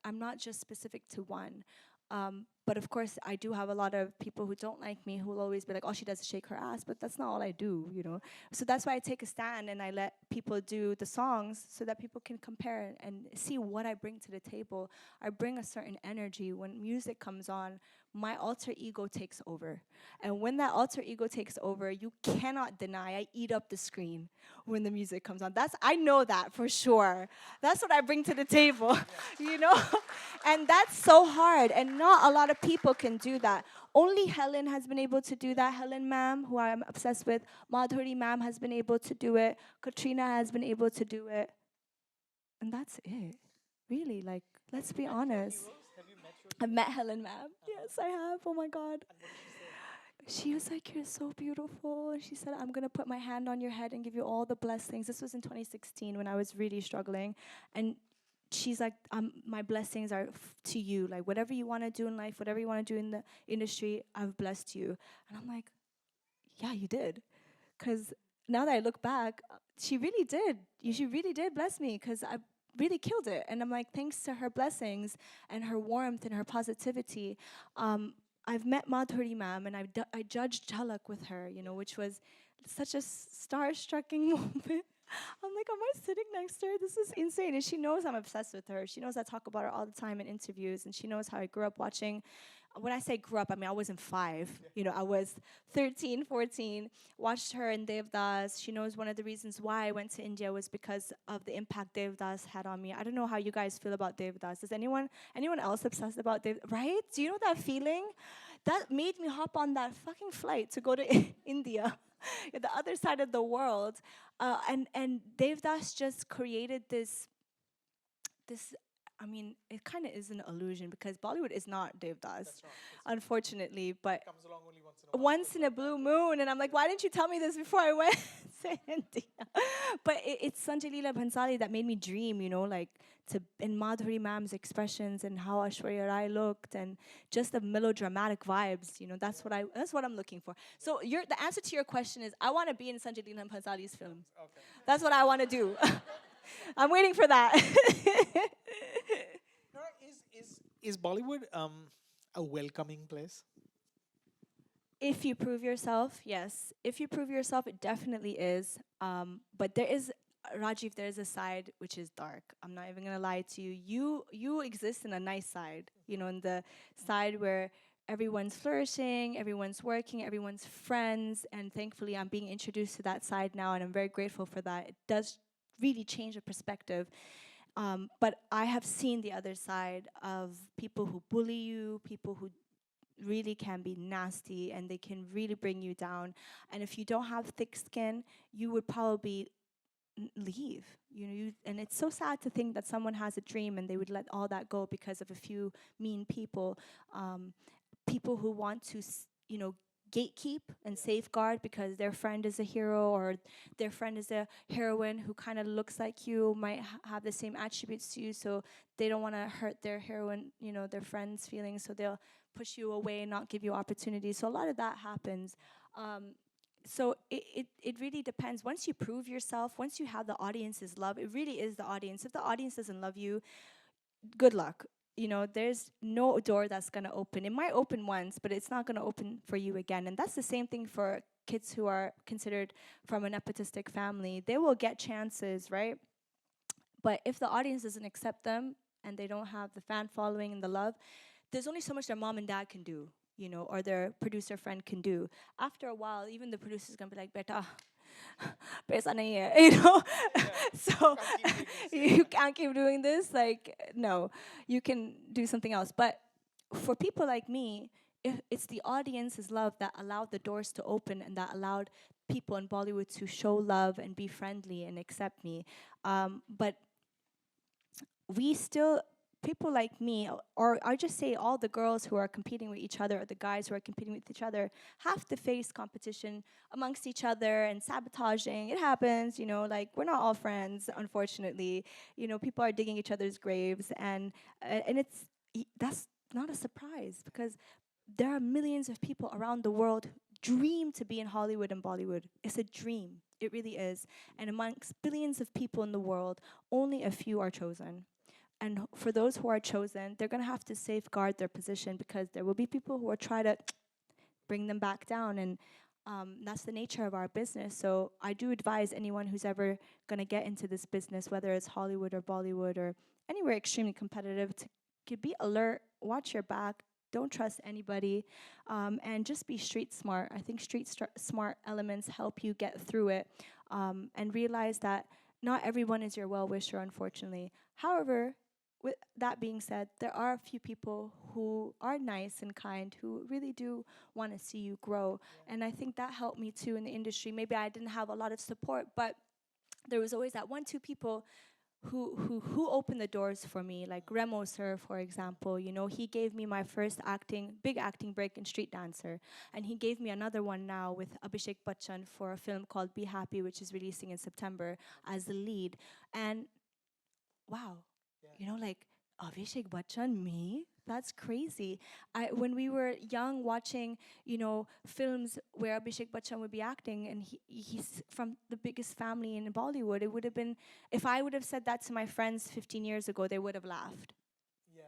I'm not just specific to one. But of course, I do have a lot of people who don't like me who will always be like, all she does is shake her ass, but that's not all I do, So that's why I take a stand and I let people do the songs so that people can compare and see what I bring to the table. I bring a certain energy. When music comes on, my alter ego takes over. And when that alter ego takes over, you cannot deny I eat up the screen when the music comes on. I know that for sure. That's what I bring to the table, And that's so hard, and not a lot of people can do that. Only Helen has been able to do that. Helen ma'am, who I'm obsessed with. Madhuri ma'am has been able to do it. Katrina has been able to do it. And that's it. Really, like, let's be honest. I've met Helen ma'am. Yes, I have. Oh my God. She was like, you're so beautiful. And she said, I'm going to put my hand on your head and give you all the blessings. This was in 2016 when I was really struggling. And she's like, my blessings are to you. Like, whatever you want to do in life, whatever you want to do in the industry, I've blessed you. And I'm like, yeah, you did. Because now that I look back, she really did. She really did bless me because I really killed it. And I'm like, thanks to her blessings and her warmth and her positivity, I've met Madhuri ma'am and I judged Jhalak with her, which was such a star-striking moment. I'm like, am I sitting next to her? This is insane. And she knows I'm obsessed with her. She knows I talk about her all the time in interviews. And she knows how I grew up watching. When I say grew up, I mean, I wasn't 5. I was 13, 14. Watched her in Devdas. She knows one of the reasons why I went to India was because of the impact Devdas had on me. I don't know how you guys feel about Devdas. Is anyone else obsessed about Devdas? Right? Do you know that feeling? That made me hop on that fucking flight to go to India. The other side of the world, and Devdas just created this. I mean, it kind of is an illusion because Bollywood is not Devdas, That's unfortunately. But it comes along only once in a while. Once in a blue moon, and I'm like, why didn't you tell me this before I went to India? But it's Sanjay Leela Bhansali that made me dream, like in Madhuri ma'am's expressions and how Aishwarya Rai looked and just the melodramatic vibes, that's what I'm looking for. So the answer to your question is I want to be in Sanjay Leela Bhansali's film. Okay. That's what I want to do. I'm waiting for that. Nora, is Bollywood a welcoming place? If you prove yourself, yes. If you prove yourself, it definitely is. But there is, Rajiv, there is a side which is dark. I'm not even gonna lie to you. You exist in a nice side, in the side where everyone's flourishing, everyone's working, everyone's friends, and thankfully I'm being introduced to that side now, and I'm very grateful for that. It does really change the perspective. But I have seen the other side of people who bully you, people who really can be nasty and they can really bring you down. And if you don't have thick skin, you would probably leave. And it's so sad to think that someone has a dream and they would let all that go because of a few mean people. People who want to, gatekeep and safeguard because their friend is a hero or their friend is a heroine who kind of looks like you, might have the same attributes to you, so they don't want to hurt their heroine, their friend's feelings, so they'll push you away and not give you opportunities. So a lot of that happens. So it really depends. Once you prove yourself, once you have the audience's love, it really is the audience. If the audience doesn't love you, good luck. There's no door that's going to open. It might open once, but it's not going to open for you again. And that's the same thing for kids who are considered from a nepotistic family. They will get chances, right? But if the audience doesn't accept them and they don't have the fan following and the love, there's only so much their mom and dad can do, or their producer friend can do. After a while, even the producer's going to be like, beta, paisa nahi hai, so you can't keep doing this. Like, no, you can do something else. But for people like me, it's the audience's love that allowed the doors to open and that allowed people in Bollywood to show love and be friendly and accept me. But we still, people like me, or I just say all the girls who are competing with each other, or the guys who are competing with each other, have to face competition amongst each other and sabotaging. It happens, like we're not all friends, unfortunately. People are digging each other's graves, and that's not a surprise because there are millions of people around the world who dream to be in Hollywood and Bollywood. It's a dream. It really is. And amongst billions of people in the world, only a few are chosen. And for those who are chosen, they're going to have to safeguard their position because there will be people who will try to bring them back down. And that's the nature of our business. So I do advise anyone who's ever going to get into this business, whether it's Hollywood or Bollywood or anywhere extremely competitive, to be alert, watch your back, don't trust anybody, and just be street smart. I think smart elements help you get through it, and realize that not everyone is your well-wisher, unfortunately. However, with that being said, there are a few people who are nice and kind who really do want to see you grow. And I think that helped me too in the industry. Maybe I didn't have a lot of support, but there was always that 1-2 people who opened the doors for me, like Remo sir, for example. He gave me my first big acting break in Street Dancer, and he gave me another one now with Abhishek Bachchan for a film called Be Happy, which is releasing in September, as the lead. And wow, like Abhishek Bachchan, me? That's crazy. When we were young, watching, films where Abhishek Bachchan would be acting, and he's from the biggest family in Bollywood, it would have been, if I would have said that to my friends 15 years ago, they would have laughed.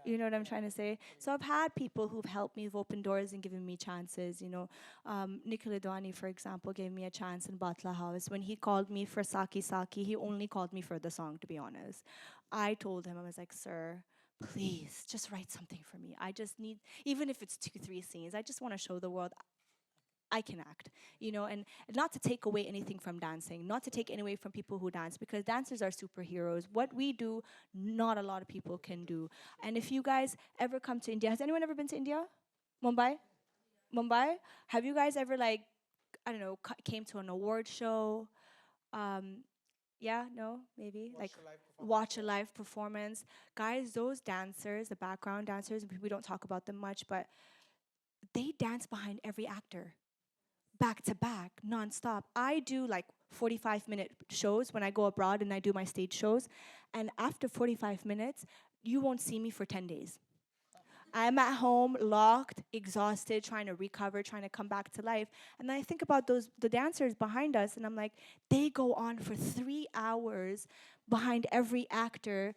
You know what I'm trying to say? So I've had people who've helped me, who've opened doors and given me chances. Nikhil Advani, for example, gave me a chance in Batla House. When he called me for Saki Saki, he only called me for the song, to be honest. I told him, I was like, sir, please, just write something for me. I just need, even if it's 2-3 scenes, I just want to show the world I can act, and not to take away anything from dancing, not to take any away from people who dance, because dancers are superheroes. What we do, not a lot of people can do. And if you guys ever come to India, has anyone ever been to India? Mumbai? Have you guys ever, I don't know, came to an award show? Yeah, no, maybe? Watch a live performance. Guys, those dancers, the background dancers, we don't talk about them much, but they dance behind every actor. Back to back, non-stop. I do 45-minute shows when I go abroad and I do my stage shows. And after 45 minutes, you won't see me for 10 days. I'm at home, locked, exhausted, trying to recover, trying to come back to life. And then I think about the dancers behind us, and I'm like, they go on for 3 hours behind every actor,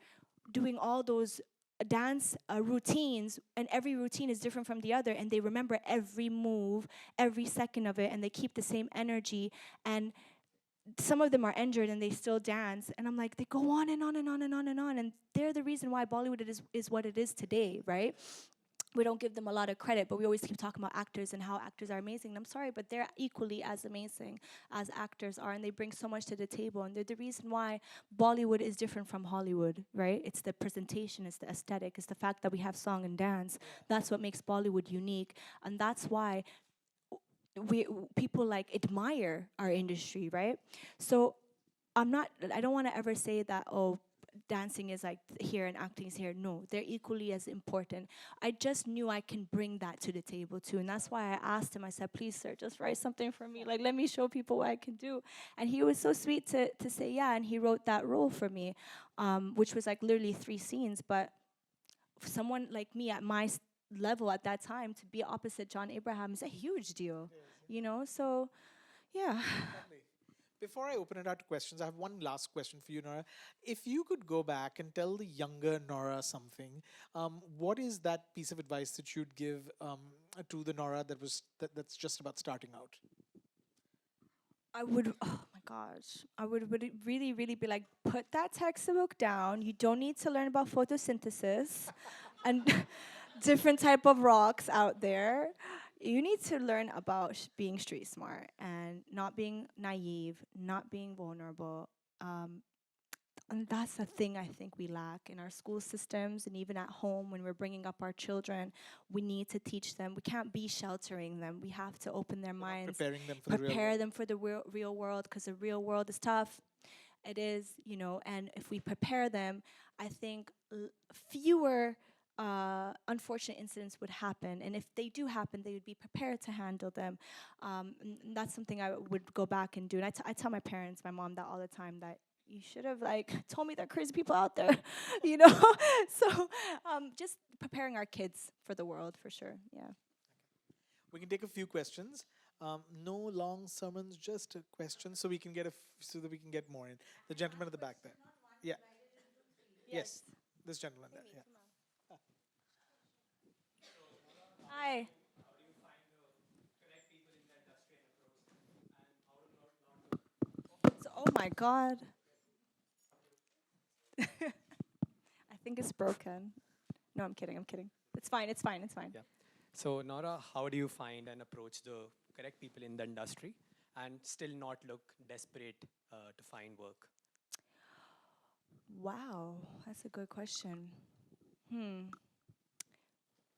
doing all those dance routines, and every routine is different from the other, and they remember every move, every second of it, and they keep the same energy. And some of them are injured and they still dance, and I'm like, they go on and on and on and on and on, and they're the reason why Bollywood is what it is today, right? We don't give them a lot of credit, but we always keep talking about actors and how actors are amazing. And I'm sorry, but they're equally as amazing as actors are, and they bring so much to the table. And they're the reason why Bollywood is different from Hollywood, right? It's the presentation, it's the aesthetic, it's the fact that we have song and dance. That's what makes Bollywood unique, and that's why people like admire our industry, right? So I don't want to ever say that, oh, dancing is like here and acting is here. No, they're equally as important. I just knew I can bring that to the table too, and that's why I asked him. I said, please sir, just write something for me, like let me show people what I can do. And he was so sweet to say yeah, and he wrote that role for me, which was like literally 3 scenes. But for someone like me at my level at that time, to be opposite John Abraham is a huge deal, you know. So yeah. Lovely. Before I open it out to questions, I have one last question for you, Nora. If you could go back and tell the younger Nora something, what is that piece of advice that you'd give to the Nora that's just about starting out? I would, oh my gosh, would it really, really be like, put that textbook down. You don't need to learn about photosynthesis and different type of rocks out there. You need to learn about being street smart and not being naive, not being vulnerable. And that's the thing I think we lack in our school systems, and even at home when we're bringing up our children. We need to teach them. We can't be sheltering them. We have to open their minds, Preparing them for the real prepare world. them for the real world, because the real world is tough. It is, you know, and if we prepare them, I think fewer unfortunate incidents would happen, and if they do happen, they would be prepared to handle them. And that's something I would go back and do. And I tell my parents, my mom, that all the time, that you should have like told me there are crazy people out there, you know. So just preparing our kids for the world, for sure. Yeah. We can take a few questions. No long sermons, just a question, so we can get so that we can get more in. The gentleman at the back there. Yeah. Yes. This gentleman there. Yeah. Hi. So, oh my God. I think it's broken. No, I'm kidding. I'm kidding. It's fine. It's fine. It's fine. Yeah. So, Nora, how do you find and approach the correct people in the industry and still not look desperate to find work? Wow, that's a good question.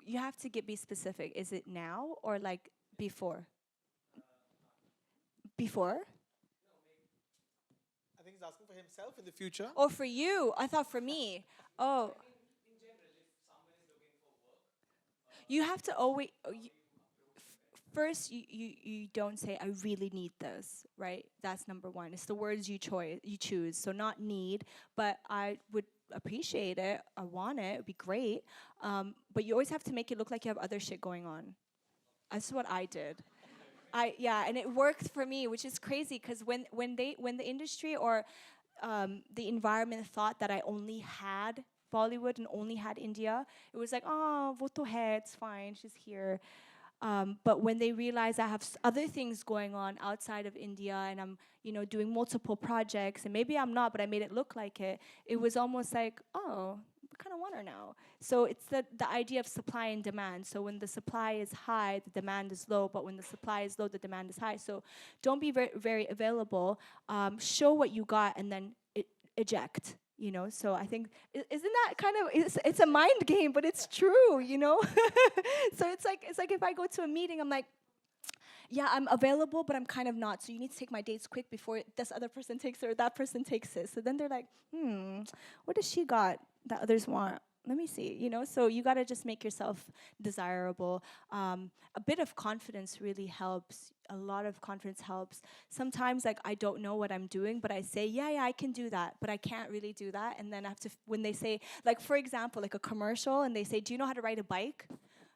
You have to be specific. Is it now or like before? Before? I think he's asking for himself in the future. Or for you? I thought for me. Oh. You have to always. First, you don't say, I really need this, right? That's number one. It's the words you choose. So not need, but I would appreciate it. I want it. It would be great. But you always have to make it look like you have other shit going on. That's what I did. And it worked for me, which is crazy, because when the industry or the environment thought that I only had Bollywood and only had India, it was like, oh, wo to hai, it's fine, she's here. But when they realize I have other things going on outside of India, and I'm, doing multiple projects, and maybe I'm not, but I made it look like it, it was almost like, oh, I kind of want her now. So it's the idea of supply and demand. So when the supply is high, the demand is low, but when the supply is low, the demand is high. So don't be very, very available. Show what you got, and then eject. So I think, isn't that kind of, it's a mind game, but it's true, So it's like if I go to a meeting, I'm like, yeah, I'm available, but I'm kind of not. So you need to take my dates quick before this other person takes it or that person takes it. So then they're like, what does she got that others want? let me see, you know. So you got to just make yourself desirable. A bit of confidence really helps. A lot of confidence helps. Sometimes, like, I don't know what I'm doing, but I say, yeah, I can do that, but I can't really do that. And then I have to, when they say, like, for example, like a commercial, and they say, do you know how to ride a bike?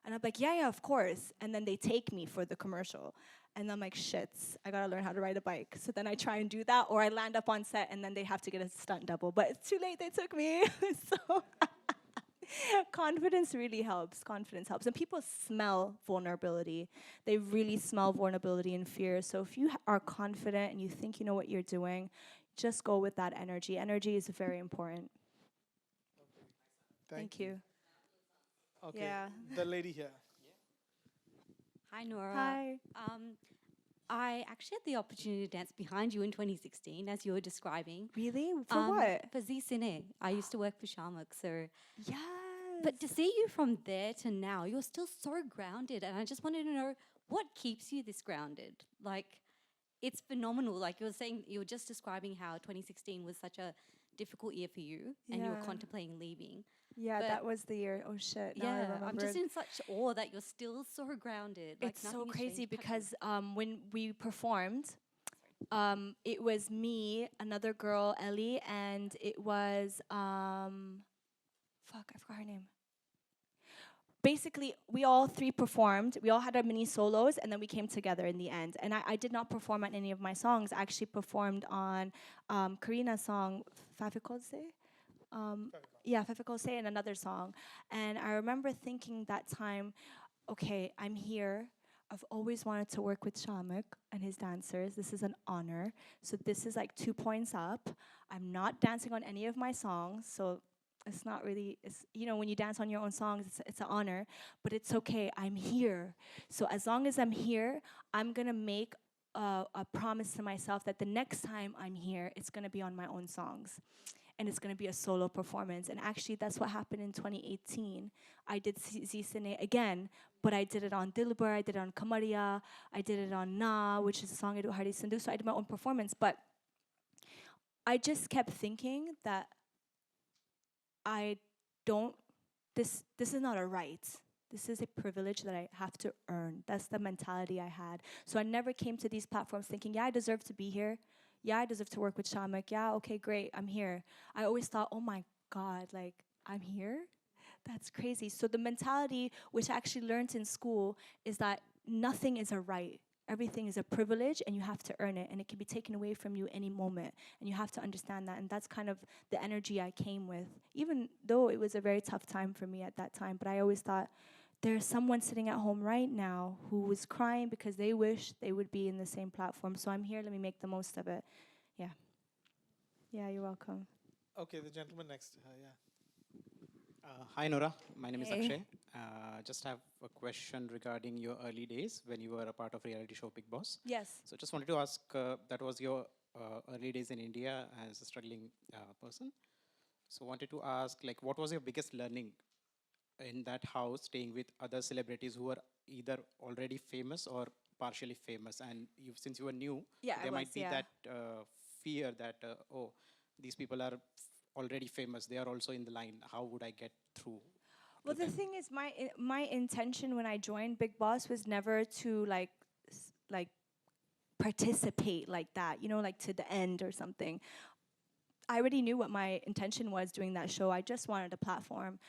And I'm like, yeah, of course. And then they take me for the commercial. And I'm like, shit, I gotta learn how to ride a bike. So then I try and do that, or I land up on set and then they have to get a stunt double. But it's too late, they took me. So confidence really helps. Confidence helps. And people smell vulnerability. They really smell vulnerability and fear. So if you are confident and you think you know what you're doing, just go with that energy. Energy is very important. Thank you. Okay, Yeah. the lady here. Hi, Nora. Hi. I actually had the opportunity to dance behind you in 2016, as you were describing. Really? For what? For Z Cine. I used to work for Sharmak, so... Yes. But to see you from there to now, you're still so grounded, and I just wanted to know, what keeps you this grounded? Like, it's phenomenal. Like, you were just describing how 2016 was such a difficult year for you, and you were Yeah. contemplating leaving. Yeah, But- that was the year. Oh shit! Now I Yeah, remember. I'm just in such awe that you're still so grounded. Like, It's so nothing has crazy changed. Touch because when we performed, it was me, another girl, Ellie, and it was fuck, I forgot her name. Basically, we all three performed. We all had our mini solos, and then we came together in the end. And I did not perform on any of my songs. I actually performed on Karina's song, Fafikose. Yeah, Fafikose, and another song. And I remember thinking that time, okay, I'm here. I've always wanted to work with Shamik and his dancers. This is an honor. So this is like 2 points up. I'm not dancing on any of my songs, so it's not really, it's, you know, when you dance on your own songs, it's an honor, but it's okay. I'm here. So as long as I'm here, I'm gonna make a promise to myself that the next time I'm here, it's gonna be on my own songs. And it's going to be a solo performance. And actually, that's what happened in 2018. I did Zisane again, but I did it on Dilbar, I did it on Kamaria, I did it on Na, which is a song I do Hari Sindhu. So I did my own performance. But I just kept thinking that I don't, this is not a right. This is a privilege that I have to earn. That's the mentality I had. So I never came to these platforms thinking, yeah, I deserve to be here. Yeah, I deserve to work with Shamak. Yeah, okay, great, I'm here. I always thought, oh my God, like, I'm here? That's crazy. So the mentality, which I actually learned in school, is that nothing is a right. Everything is a privilege, and you have to earn it, and it can be taken away from you any moment, and you have to understand that, and that's kind of the energy I came with, even though it was a very tough time for me at that time, but I always thought, there's someone sitting at home right now who was crying because they wish they would be in the same platform. So I'm here, let me make the most of it. Yeah. Yeah, you're welcome. Okay, the gentleman next to her, yeah. Hi Nora, my name is Hey. Akshay. Just have a question regarding your early days when you were a part of reality show Big Boss. Yes. So just wanted to ask, that was your early days in India as a struggling person. So wanted to ask, like, what was your biggest learning in that house, staying with other celebrities who were either already famous or partially famous? And you, since you were new, Yeah, I there might was, be yeah. that fear that, oh, these people are already famous, they are also in the line. How would I get through? Well, the thing is, my intention when I joined Big Boss was never to like participate like that, you know, like to the end or something. I already knew what my intention was doing that show. I just wanted a platform.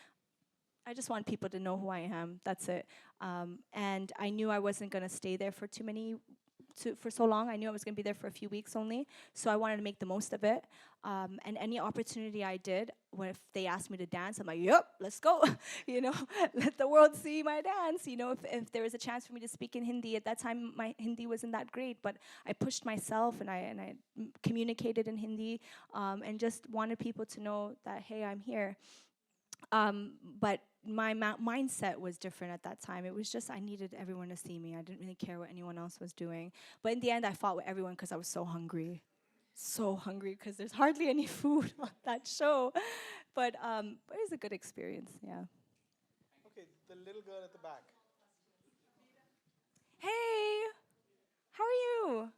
I just want people to know who I am. That's it. And I knew I wasn't gonna stay there for for so long. I knew I was gonna be there for a few weeks only. So I wanted to make the most of it. And any opportunity I did, if they asked me to dance, I'm like, yep, let's go. You know, let the world see my dance. You know, if there was a chance for me to speak in Hindi, at that time my Hindi wasn't that great, but I pushed myself and I communicated in Hindi, and just wanted people to know that, hey, I'm here. But my mindset was different at that time. It was just I needed everyone to see me. I didn't really care what anyone else was doing. But in the end, I fought with everyone because I was so hungry. So hungry because there's hardly any food on that show. But it was a good experience, yeah. Okay, the little girl at the back. Hey, how are you?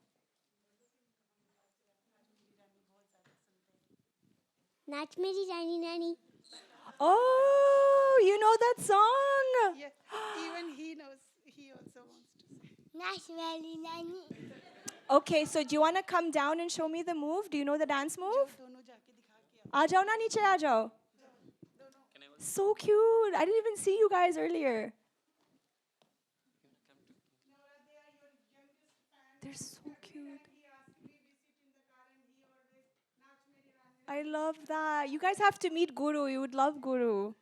Natch मेरी रानी रानी. Oh, you know that song? Yeah, even he knows. He also wants to say. Nashvali Nani. Okay, so do you want to come down and show me the move? Do you know the dance move? दोनों जाके दिखा के aa jao na, niche aa jao. So cute. I didn't even see you guys earlier. They're so cute. I love that. You guys have to meet Guru. You would love Guru.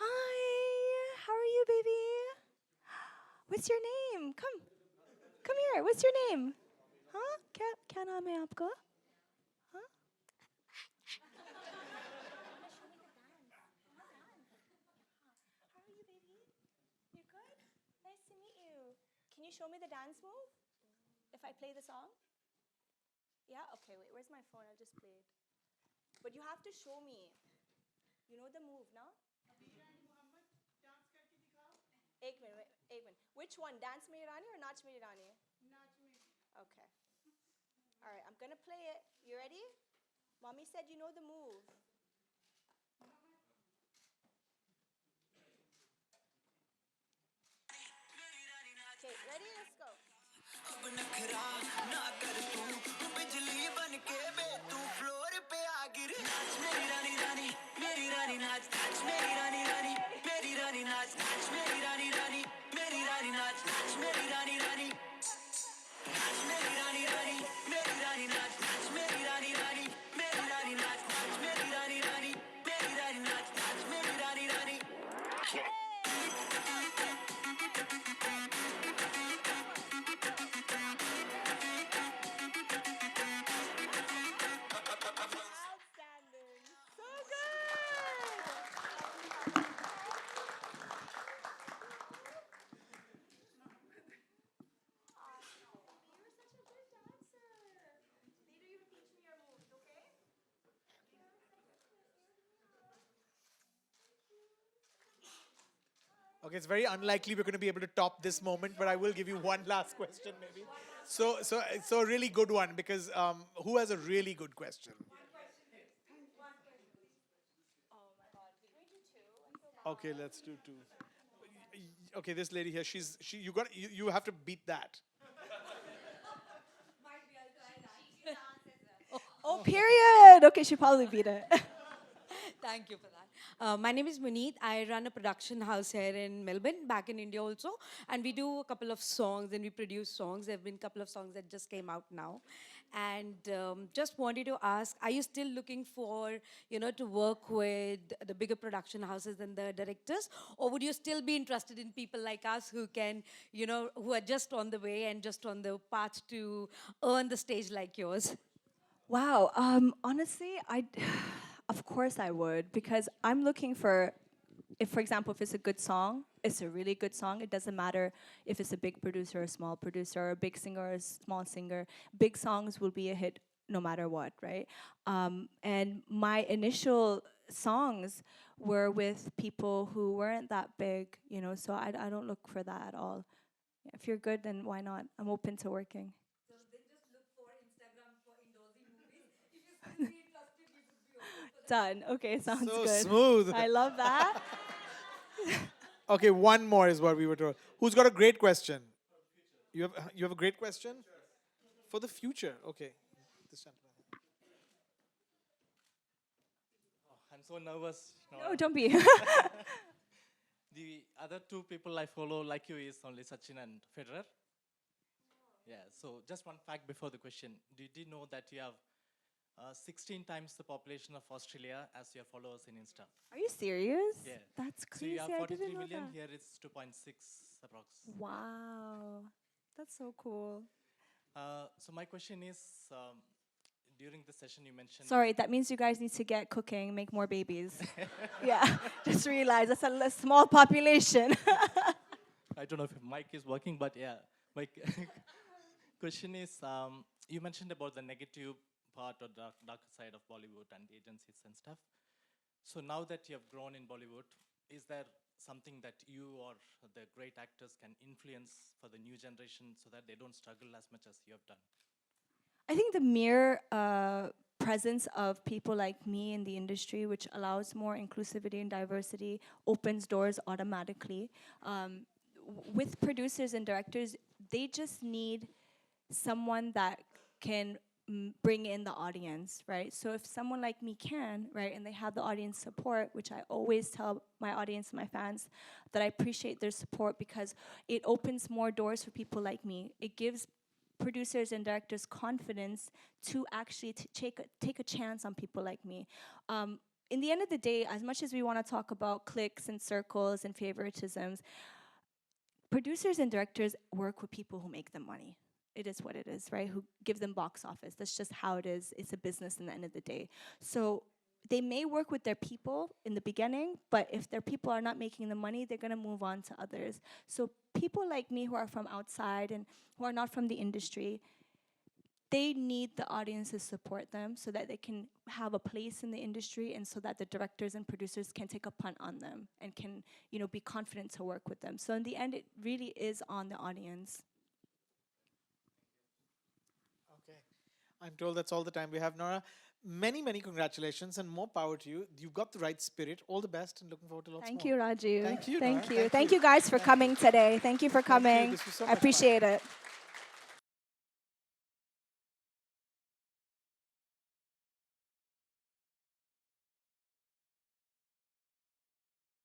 Hi. How are you, baby? What's your name? Come. Come here. What's your name? Huh? Kya naam hai aapka? Huh? How are you, baby? You good? Nice to meet you. Can you show me the dance move? If I play the song? Yeah? Okay, wait. Where's my phone? I'll just play it. But you have to show me. You know the move, no? एक minute. Which one? Dance Meri Rani or Nach Meri Rani? Okay. All right, I'm going to play it. You ready? Mommy said you know the move. Okay, ready? Let's go. Outstanding. So good. You're such a good dancer. Later you teach me your moves, okay? Okay, it's very unlikely we're going to be able to top this moment, but I will give you one last question, maybe. So a really good one, because who has a really good question? Okay, let's do two. Okay, this lady here, you have to beat that. Oh, period. Okay, she probably beat it. Thank you for that. My name is Muneet. I run a production house here in Melbourne, back in India also. And we do a couple of songs and we produce songs. There have been a couple of songs that just came out now. And just wanted to ask, are you still looking for, to work with the bigger production houses and the directors? Or would you still be interested in people like us who can, who are just on the way and just on the path to earn the stage like yours? Wow. Honestly, of course I would, because I'm looking for, for example, if it's a good song, it's a really good song. It doesn't matter if it's a big producer or a small producer, or a big singer or a small singer. Big songs will be a hit no matter what, right? And my initial songs were with people who weren't that big, so I don't look for that at all. If you're good, then why not? I'm open to working. So then just look for Instagram for endorsing movies. If you still be interested, we would be open for that. Done. Okay, sounds So good. smooth. I love that. Okay, one more is what we were told. Who's got a great question? You have a great question? For the future. Okay. This gentleman. I'm so nervous. No, don't be. The other two people I follow like you is only Sachin and Federer. Yeah, so just one fact before the question. Did you know that you have 16 times the population of Australia as your followers in Insta? Are you serious? Yeah. That's So you crazy. have I 43 didn't know million, that. here it's 2.6 approx. Wow. That's so cool. So my question is, during the session you mentioned... Sorry, that means you guys need to get cooking, make more babies. Yeah, just realize that's a small population. I don't know if mic is working, but yeah. My question is, you mentioned about the negative part or dark side of Bollywood and agencies and stuff. So now that you have grown in Bollywood, is there something that you or the great actors can influence for the new generation so that they don't struggle as much as you have done? I think the mere presence of people like me in the industry, which allows more inclusivity and diversity, opens doors automatically. With producers and directors, they just need someone that can bring in the audience, right? So if someone like me can, right, and they have the audience support, which I always tell my audience, my fans, that I appreciate their support because it opens more doors for people like me. It gives producers and directors confidence to actually take a chance on people like me. In the end of the day, as much as we want to talk about cliques and circles and favoritisms, producers and directors work with people who make them money. It is what it is, right? Who give them box office. That's just how it is. It's a business in the end of the day. So they may work with their people in the beginning, but if their people are not making the money, they're going to move on to others. So people like me who are from outside and who are not from the industry, they need the audience to support them so that they can have a place in the industry and so that the directors and producers can take a punt on them and can, be confident to work with them. So in the end, it really is on the audience. Okay. I'm told that's all the time we have, Nora. Many, many congratulations and more power to you. You've got the right spirit. All the best and looking forward to lots Thank more. you, Raju. Thank you, Thank Nora. you. Thank you guys for coming today. Thank you for coming. This was so I much fun. appreciate it.